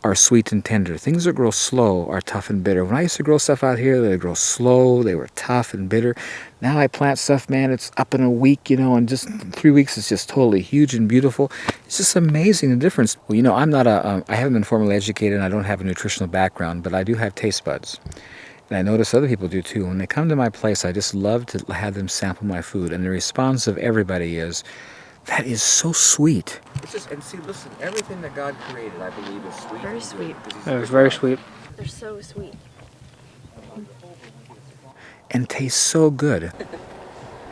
[SPEAKER 1] are sweet and tender. Things that grow slow are tough and bitter. When I used to grow stuff out here, they grow slow, they were tough and bitter. Now I plant stuff, man, it's up in a week, you know, and just 3 weeks it's just totally huge and beautiful. It's just amazing the difference. Well, you know, I haven't been formally educated and I don't have a nutritional background, but I do have taste buds. And I notice other people do too. When they come to my place, I just love to have them sample my food. And the response of everybody is, that is so sweet. It's just, and see, listen, everything that God created, I believe, is sweet.
[SPEAKER 14] Very sweet. It was very sweet.
[SPEAKER 22] They're so sweet.
[SPEAKER 1] And tastes so good.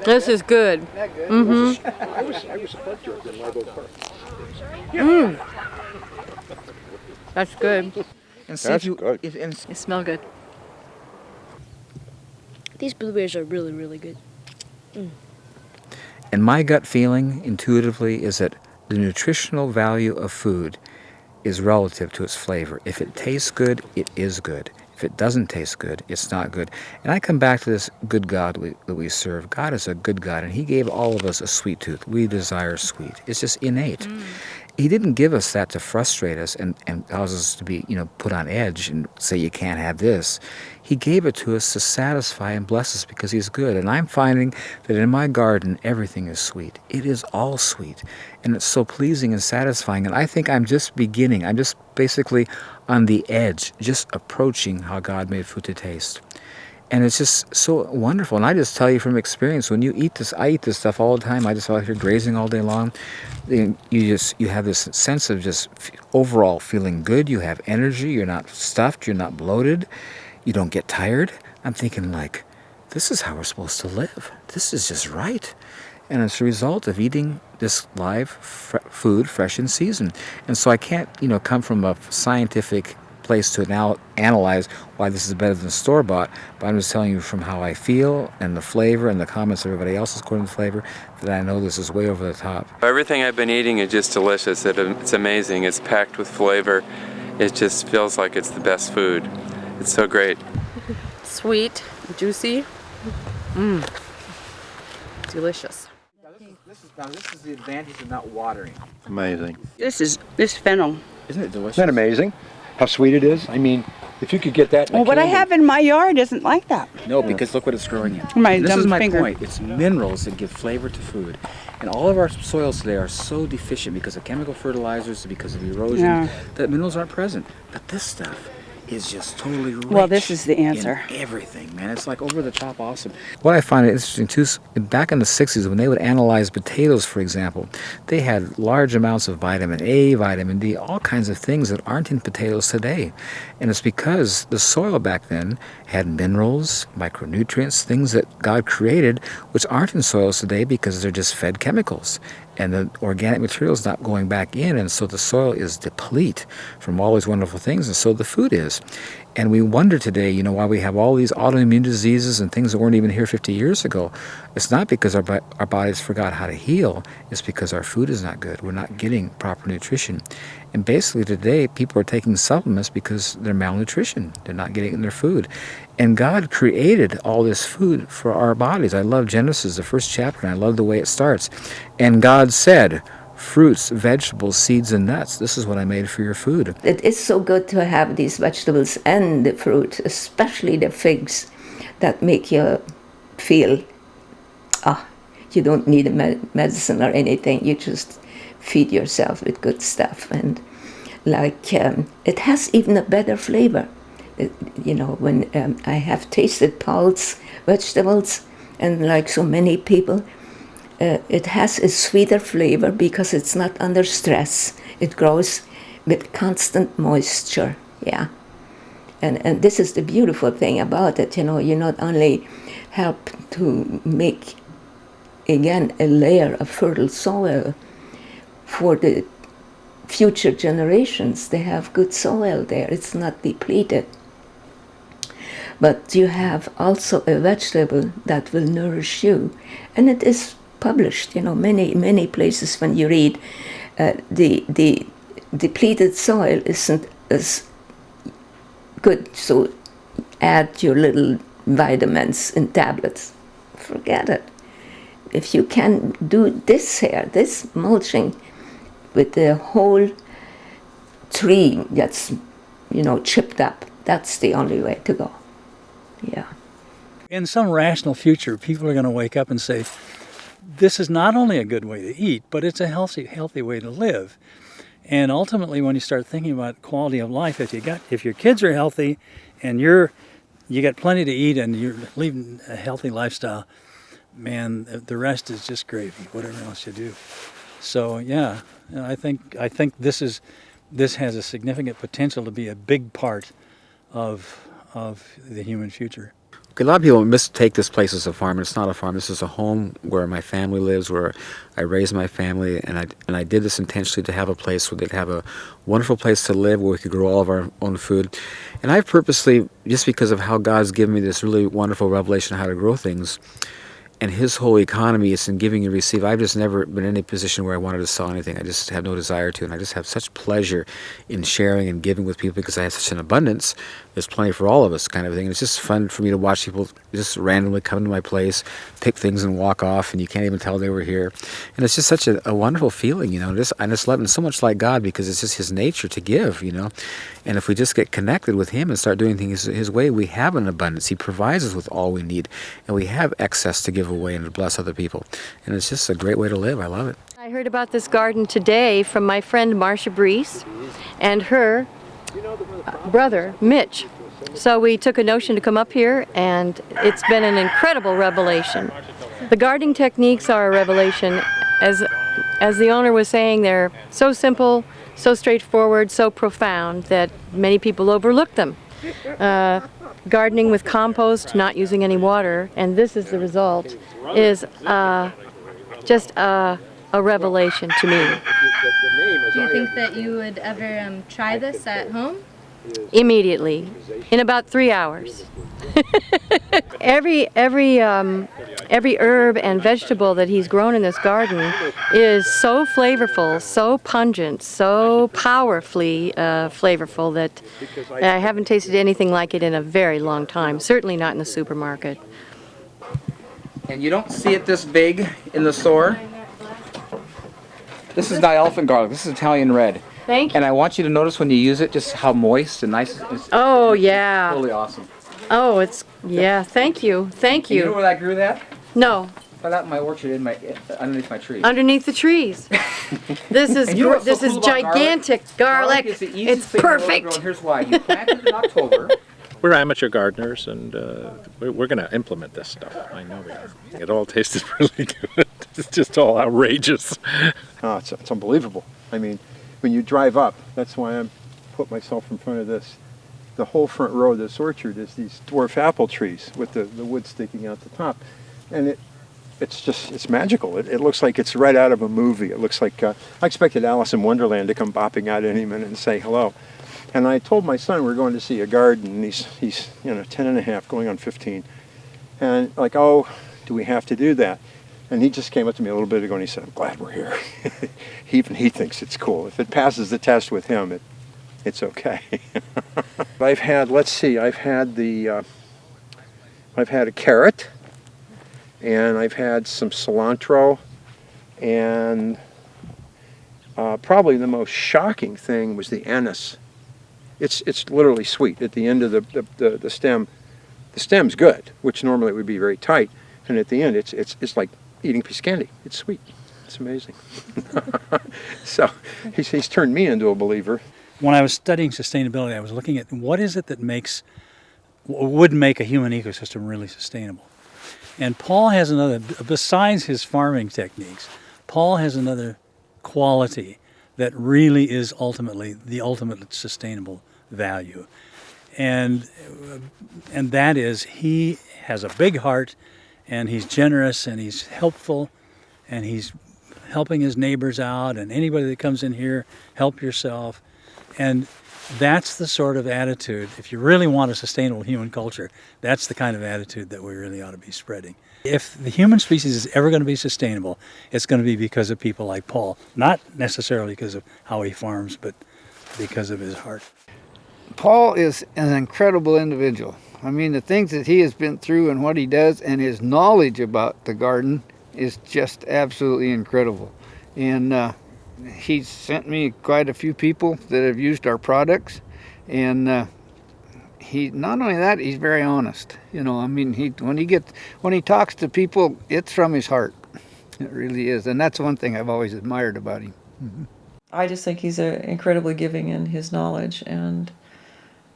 [SPEAKER 4] This is good. Mm-hmm.
[SPEAKER 8] I was a plant jerk in Live Oak Park.
[SPEAKER 4] Mm. That's good.
[SPEAKER 1] And see, good.
[SPEAKER 4] They smell good.
[SPEAKER 22] These blueberries are really, really good. Mm.
[SPEAKER 1] And my gut feeling, intuitively, is that the nutritional value of food is relative to its flavor. If it tastes good, it is good. If it doesn't taste good, it's not good. And I come back to this good God that we serve. God is a good God, and He gave all of us a sweet tooth. We desire sweet. It's just innate. He didn't give us that to frustrate us and cause us to be, you know, put on edge and say you can't have this. He gave it to us to satisfy and bless us because He's good. And I'm finding that in my garden, everything is sweet. It is all sweet. And it's so pleasing and satisfying. And I think I'm just beginning. I'm just basically on the edge, just approaching how God made food to taste. And it's just so wonderful. And I just tell you from experience, when you eat this, I eat this stuff all the time. I just out here grazing all day long. You have this sense of just overall feeling good. You have energy. You're not stuffed. You're not bloated. You don't get tired. I'm thinking like, this is how we're supposed to live. This is just right. And it's a result of eating this live food, fresh in season. And so I can't, you know, come from a scientific place to now analyze why this is better than store-bought, but I'm just telling you from how I feel and the flavor and the comments of everybody else is according to the flavor, that I know this is way over the top.
[SPEAKER 17] Everything I've been eating is just delicious. It's amazing. It's packed with flavor. It just feels like it's the best food. It's so great.
[SPEAKER 4] Sweet, juicy, delicious.
[SPEAKER 1] This is the advantage of not watering.
[SPEAKER 8] Amazing.
[SPEAKER 11] This fennel.
[SPEAKER 1] Isn't it delicious?
[SPEAKER 8] Isn't that amazing? How sweet it is? I mean, if you could get that in a
[SPEAKER 11] Well, what I
[SPEAKER 8] candy-
[SPEAKER 11] have in my yard isn't like that.
[SPEAKER 1] No, because look what it's growing in.
[SPEAKER 11] My
[SPEAKER 1] This
[SPEAKER 11] dumb
[SPEAKER 1] is my
[SPEAKER 11] finger.
[SPEAKER 1] point. It's minerals that give flavor to food. And all of our soils today are so deficient because of chemical fertilizers, because of erosion,
[SPEAKER 11] Yeah.
[SPEAKER 1] that minerals aren't present. But this stuff is just totally rich.
[SPEAKER 11] Well, this is the answer.
[SPEAKER 1] In everything, man. It's like over the top awesome. What I find interesting too, back in the 60s when they would analyze potatoes, for example, they had large amounts of vitamin A, vitamin D, all kinds of things that aren't in potatoes today. And it's because the soil back then had minerals, micronutrients, things that God created, which aren't in soils today because they're just fed chemicals. And the organic material is not going back in, and so the soil is deplete from all these wonderful things, and so the food is. And we wonder today, you know, why we have all these autoimmune diseases and things that weren't even here 50 years ago. It's not because our bodies forgot how to heal. It's because our food is not good. We're not getting proper nutrition. And basically today, people are taking supplements because they're malnutrition. They're not getting it in their food. And God created all this food for our bodies. I love Genesis, the first chapter, and I love the way it starts. And God said, fruits, vegetables, seeds, and nuts. This is what I made for your food.
[SPEAKER 12] It is so good to have these vegetables and the fruit, especially the figs, that make you feel, you don't need a medicine or anything. You just feed yourself with good stuff. And like, it has even a better flavor. You know, when I have tasted Paul's vegetables, and like so many people, it has a sweeter flavor because it's not under stress. It grows with constant moisture, yeah. And this is the beautiful thing about it, you know, you not only help to make, again, a layer of fertile soil for the future generations. They have good soil there, it's not depleted. But you have also a vegetable that will nourish you. And it is published, you know, many places when you read the depleted soil isn't as good, so add your little vitamins in tablets. Forget it. If you can do this here, this mulching with the whole tree that's, you know, chipped up, that's the only way to go. Yeah.
[SPEAKER 3] In some rational future, people are going to wake up and say, this is not only a good way to eat, but it's a healthy way to live. And ultimately, when you start thinking about quality of life, if your kids are healthy and you got plenty to eat and you're leading a healthy lifestyle, man, the rest is just gravy, whatever else you do. So yeah, I think this has a significant potential to be a big part of the human future.
[SPEAKER 1] A lot of people mistake this place as a farm, and it's not a farm. This is a home where my family lives, where I raised my family, and I did this intentionally to have a place where they'd have a wonderful place to live, where we could grow all of our own food. And I've purposely, just because of how God's given me this really wonderful revelation of how to grow things, and His whole economy is in giving and receive. I've just never been in a position where I wanted to sell anything. I just have no desire to, and I just have such pleasure in sharing and giving with people because I have such an abundance. There's plenty for all of us, kind of thing. And it's just fun for me to watch people just randomly come to my place, pick things and walk off, and you can't even tell they were here. And it's just such a wonderful feeling, you know. I just love it so much like God because it's just His nature to give, you know. And if we just get connected with Him and start doing things His way, we have an abundance. He provides us with all we need, and we have excess to give away and to bless other people. And it's just a great way to live. I love it.
[SPEAKER 7] I heard about this garden today from my friend Marcia Brees and her brother Mitch. So we took a notion to come up here, and it's been an incredible revelation. The gardening techniques are a revelation. As the owner was saying, they're so simple, so straightforward, so profound that many people overlook them. Gardening with compost, not using any water, and this is the result, is just a revelation to me.
[SPEAKER 10] Do you think that you would ever try this at home?
[SPEAKER 7] Immediately, in about 3 hours. Every herb and vegetable that he's grown in this garden is so flavorful, so pungent, so powerfully flavorful that I haven't tasted anything like it in a very long time, certainly not in the supermarket.
[SPEAKER 1] And you don't see it this big in the store. This is not elephant garlic, this is Italian red.
[SPEAKER 7] Thank you.
[SPEAKER 1] And I want you to notice when you use it just how moist and nice it is.
[SPEAKER 7] Oh, yeah.
[SPEAKER 1] It's totally awesome.
[SPEAKER 7] Oh, it's, yeah, thank you, thank you.
[SPEAKER 1] You know where I grew that?
[SPEAKER 7] No.
[SPEAKER 1] Right out in my orchard, underneath my tree.
[SPEAKER 7] Underneath the trees. This is
[SPEAKER 1] And you know what's so
[SPEAKER 7] this is
[SPEAKER 1] cool about
[SPEAKER 7] gigantic garlic.
[SPEAKER 1] Garlic is the easiest
[SPEAKER 7] It's
[SPEAKER 1] thing in the world to
[SPEAKER 7] perfect.
[SPEAKER 1] grow, and here's why. You plant it in October.
[SPEAKER 6] We're amateur gardeners, and we're going to implement this stuff. I know we are. It all tasted really good. It's just all outrageous.
[SPEAKER 8] Oh, it's unbelievable. I mean, when you drive up, that's why I put myself in front of this. The whole front row of this orchard is these dwarf apple trees with the wood sticking out the top. And it's magical. It looks like it's right out of a movie. It looks like, I expected Alice in Wonderland to come bopping out any minute and say hello. And I told my son we're going to see a garden, and he's 10 and a half, going on 15. And like, oh, do we have to do that? And he just came up to me a little bit ago and he said, I'm glad we're here. Even he thinks it's cool. If it passes the test with him, it's okay. I've had, let's see, I've had a carrot, and I've had some cilantro, and probably the most shocking thing was the anise. It's literally sweet at the end of the stem. The stem's good, which normally would be very tight, and at the end it's like eating a piece of candy. It's sweet. It's amazing. So he's turned me into a believer.
[SPEAKER 3] When I was studying sustainability, I was looking at what is it that would make a human ecosystem really sustainable. And Paul has another, besides his farming techniques, Paul has another quality that really is ultimately the ultimate sustainable value. And that is he has a big heart, and he's generous, and he's helpful, and he's helping his neighbors out, and anybody that comes in here, help yourself. And that's the sort of attitude, if you really want a sustainable human culture, that's the kind of attitude that we really ought to be spreading. If the human species is ever going to be sustainable, it's going to be because of people like Paul. Not necessarily because of how he farms, but because of his heart.
[SPEAKER 9] Paul is an incredible individual. I mean, the things that he has been through and what he does and his knowledge about the garden is just absolutely incredible. And he's sent me quite a few people that have used our products, and he not only that, he's very honest. You know, I mean, when he talks to people, it's from his heart. It really is, and that's one thing I've always admired about him. Mm-hmm.
[SPEAKER 13] I just think he's incredibly giving in his knowledge, and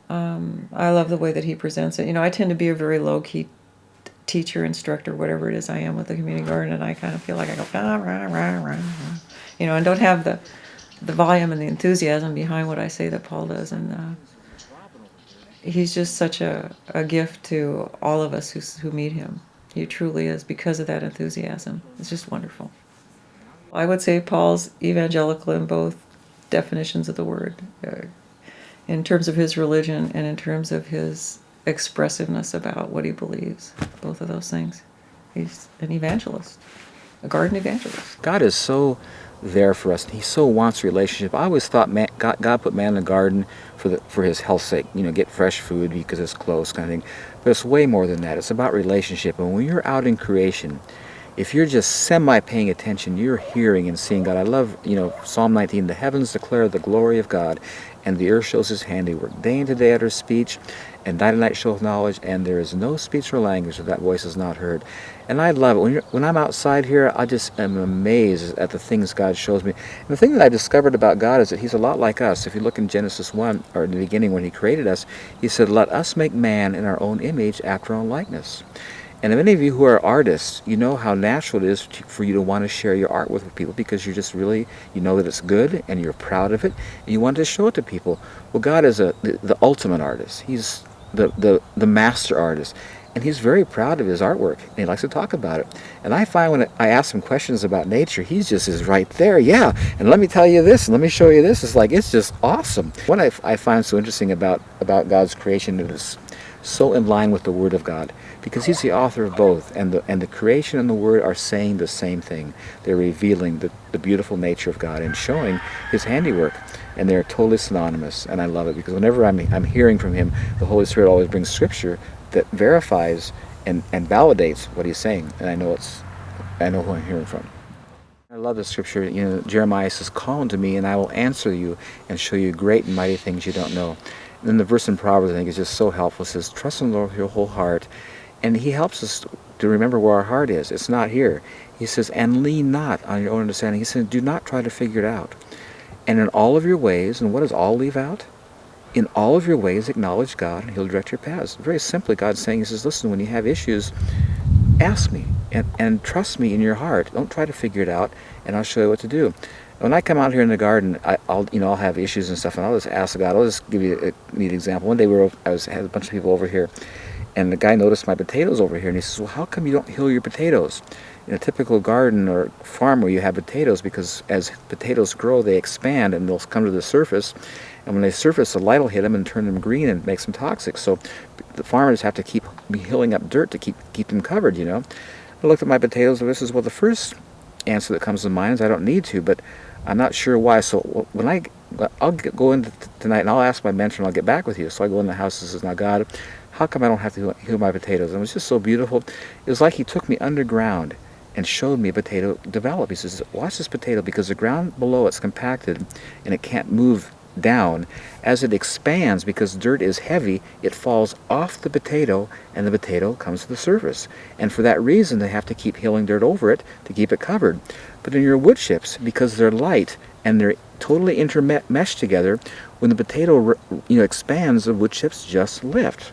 [SPEAKER 13] I love the way that he presents it. You know, I tend to be a very low-key teacher, instructor, whatever it is I am with the community garden, and I kind of feel like I go, rah, rah, rah, rah, you know, and don't have the volume and the enthusiasm behind what I say that Paul does. And he's just such a gift to all of us who meet him. He truly is, because of that enthusiasm. It's just wonderful. I would say Paul's evangelical in both definitions of the word, in terms of his religion and in terms of his expressiveness about what he believes. Both of those things. He's an evangelist, a garden evangelist.
[SPEAKER 1] God is so there for us. He so wants relationship. I always thought God put man in the garden for his health's sake, you know, get fresh food because it's close kind of thing. But it's way more than that. It's about relationship. And when you're out in creation, if you're just semi-paying attention, you're hearing and seeing God. I love, you know, Psalm 19, the heavens declare the glory of God, and the earth shows his handiwork. Day and day utters speech, and night and night showeth knowledge, and there is no speech or language that voice is not heard. And I love it. When I'm outside here, I just am amazed at the things God shows me. And the thing that I discovered about God is that he's a lot like us. If you look in Genesis 1, or in the beginning when he created us, he said, let us make man in our own image after our own likeness. And many of you who are artists, you know how natural it is for you to want to share your art with people, because you're just really, you know that it's good and you're proud of it and you want to show it to people. Well, God is the ultimate artist. He's the master artist, and he's very proud of his artwork, and he likes to talk about it. And I find when I ask him questions about nature, he just is right there. Yeah, and let me tell you this, and let me show you this. It's just awesome. What I find so interesting about God's creation is so in line with the Word of God, because he's the author of both, and the creation and the Word are saying the same thing. They're revealing the beautiful nature of God and showing his handiwork, and they're totally synonymous. And I love it, because whenever I'm hearing from him, the Holy Spirit always brings scripture that verifies and validates what he's saying, and I know who I'm hearing from. I love the scripture. You know, Jeremiah says, call unto me and I will answer you and show you great and mighty things you don't know. And then the verse in Proverbs, I think, is just so helpful. It says, trust in the Lord with your whole heart. And he helps us to remember where our heart is. It's not here. He says, and lean not on your own understanding. He says, do not try to figure it out. And in all of your ways, and what does all leave out? In all of your ways, acknowledge God, and He'll direct your paths. Very simply, God's saying, He says, listen, when you have issues, ask me, and trust me in your heart. Don't try to figure it out, and I'll show you what to do. When I come out here in the garden, I'll have issues and stuff, and I'll just ask God. I'll just give you a neat example. One day I had a bunch of people over here, and the guy noticed my potatoes over here, and he says, well, how come you don't hill your potatoes? In a typical garden or farm where you have potatoes, because as potatoes grow, they expand and they'll come to the surface, and when they surface, the light will hit them and turn them green and makes them toxic. So the farmers have to keep hilling up dirt to keep them covered, I looked at my potatoes, and this is, well, the first answer that comes to mind is I don't need to, but I'm not sure why. So when I'll go in tonight and I'll ask my mentor and I'll get back with you. So I go in the house and says, now God, how come I don't have to heal my potatoes? And it was just so beautiful. It was like He took me underground and showed me a potato develop. He says, watch this potato, because the ground below it's compacted and it can't move down. As it expands, because dirt is heavy, it falls off the potato and the potato comes to the surface. And for that reason, they have to keep hilling dirt over it to keep it covered. But in your wood chips, because they're light and they're totally intermeshed together, when the potato expands, the wood chips just lift.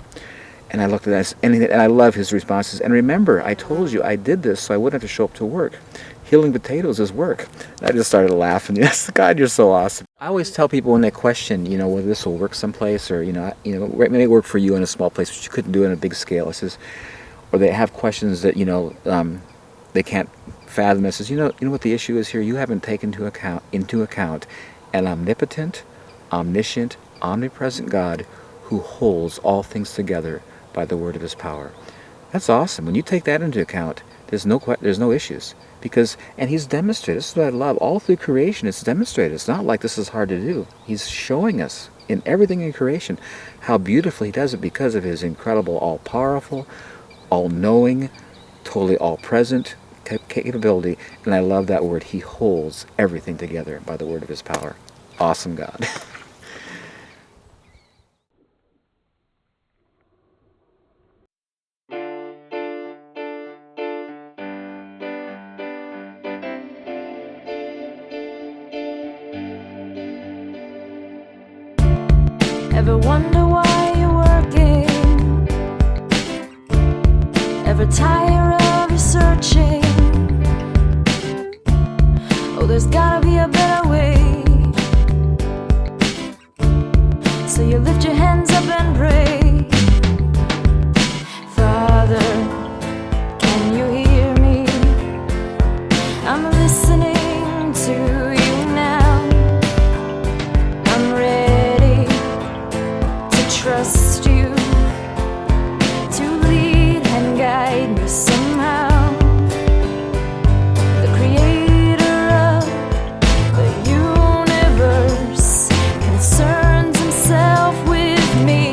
[SPEAKER 1] And I looked at that, and I love his responses. And remember, I told you I did this so I wouldn't have to show up to work. Healing potatoes is work. And I just started laughing. Yes, God, you're so awesome. I always tell people when they question, whether this will work someplace, or it may work for you in a small place, but you couldn't do it on a big scale. I says, or they have questions that they can't fathom. I says, you know what the issue is here. You haven't taken into account an omnipotent, omniscient, omnipresent God who holds all things together by the word of His power. That's awesome. When you take that into account, there's no issues, and He's demonstrated. This is what I love. All through creation, it's demonstrated. It's not like this is hard to do. He's showing us in everything in creation how beautifully He does it, because of His incredible, all-powerful, all-knowing, totally all-present capability. And I love that word. He holds everything together by the word of His power. Awesome God.
[SPEAKER 2] Ever wonder why you're working? Ever tire of researching? Oh, there's gotta be a better way. So you lift your hands up and pray. Father, can you hear me? I'm listening to you now. I'm ready to trust you, to lead and guide me somehow. The creator of the universe concerns himself with me.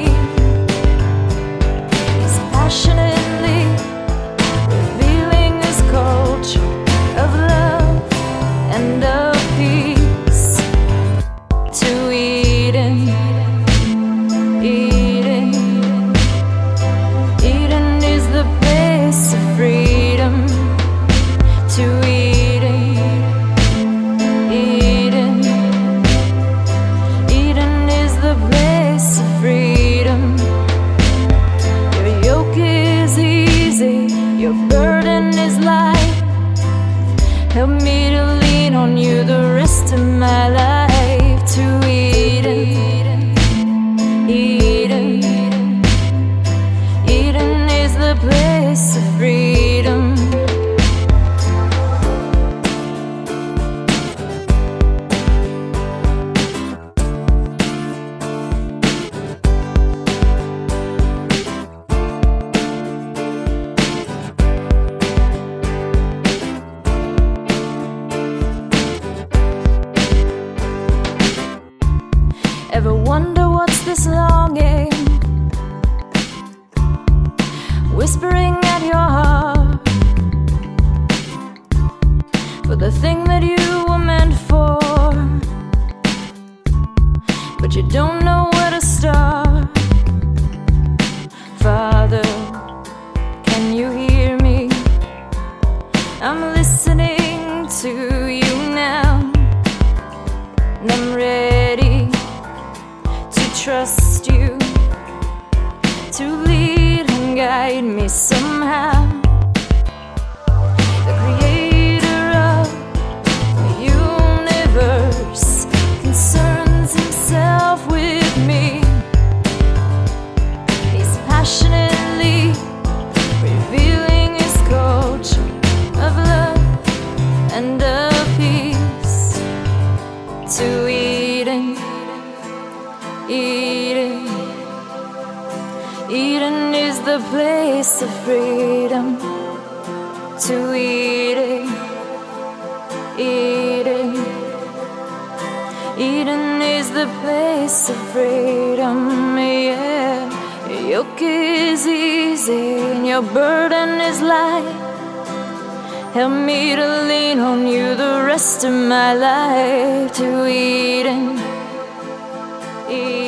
[SPEAKER 2] He's passionately revealing his culture of love and of peace to Eden. Eden is the place of freedom. To Eden. Eden is the place of freedom. Your yoke is easy, your burden is light. Help me to lean on you the rest of my life. To Eden. Eden is the place of freedom. Ever wonder what's this longing whispering at your heart for the thing that you were meant for, but you don't know where to start? Father, can you hear me? listening to you now, and I'm ready to trust you, to lead and guide me somehow. The creator of the universe concerns himself with me. He's passionately revealing his culture of love and of peace. To Eden, Eden, Eden is the place of freedom. To Eden, Eden, Eden is the place of freedom, yeah. Your yoke is easy and your burden is light. Help me to lean on you the rest of my life. To Eden, Eden.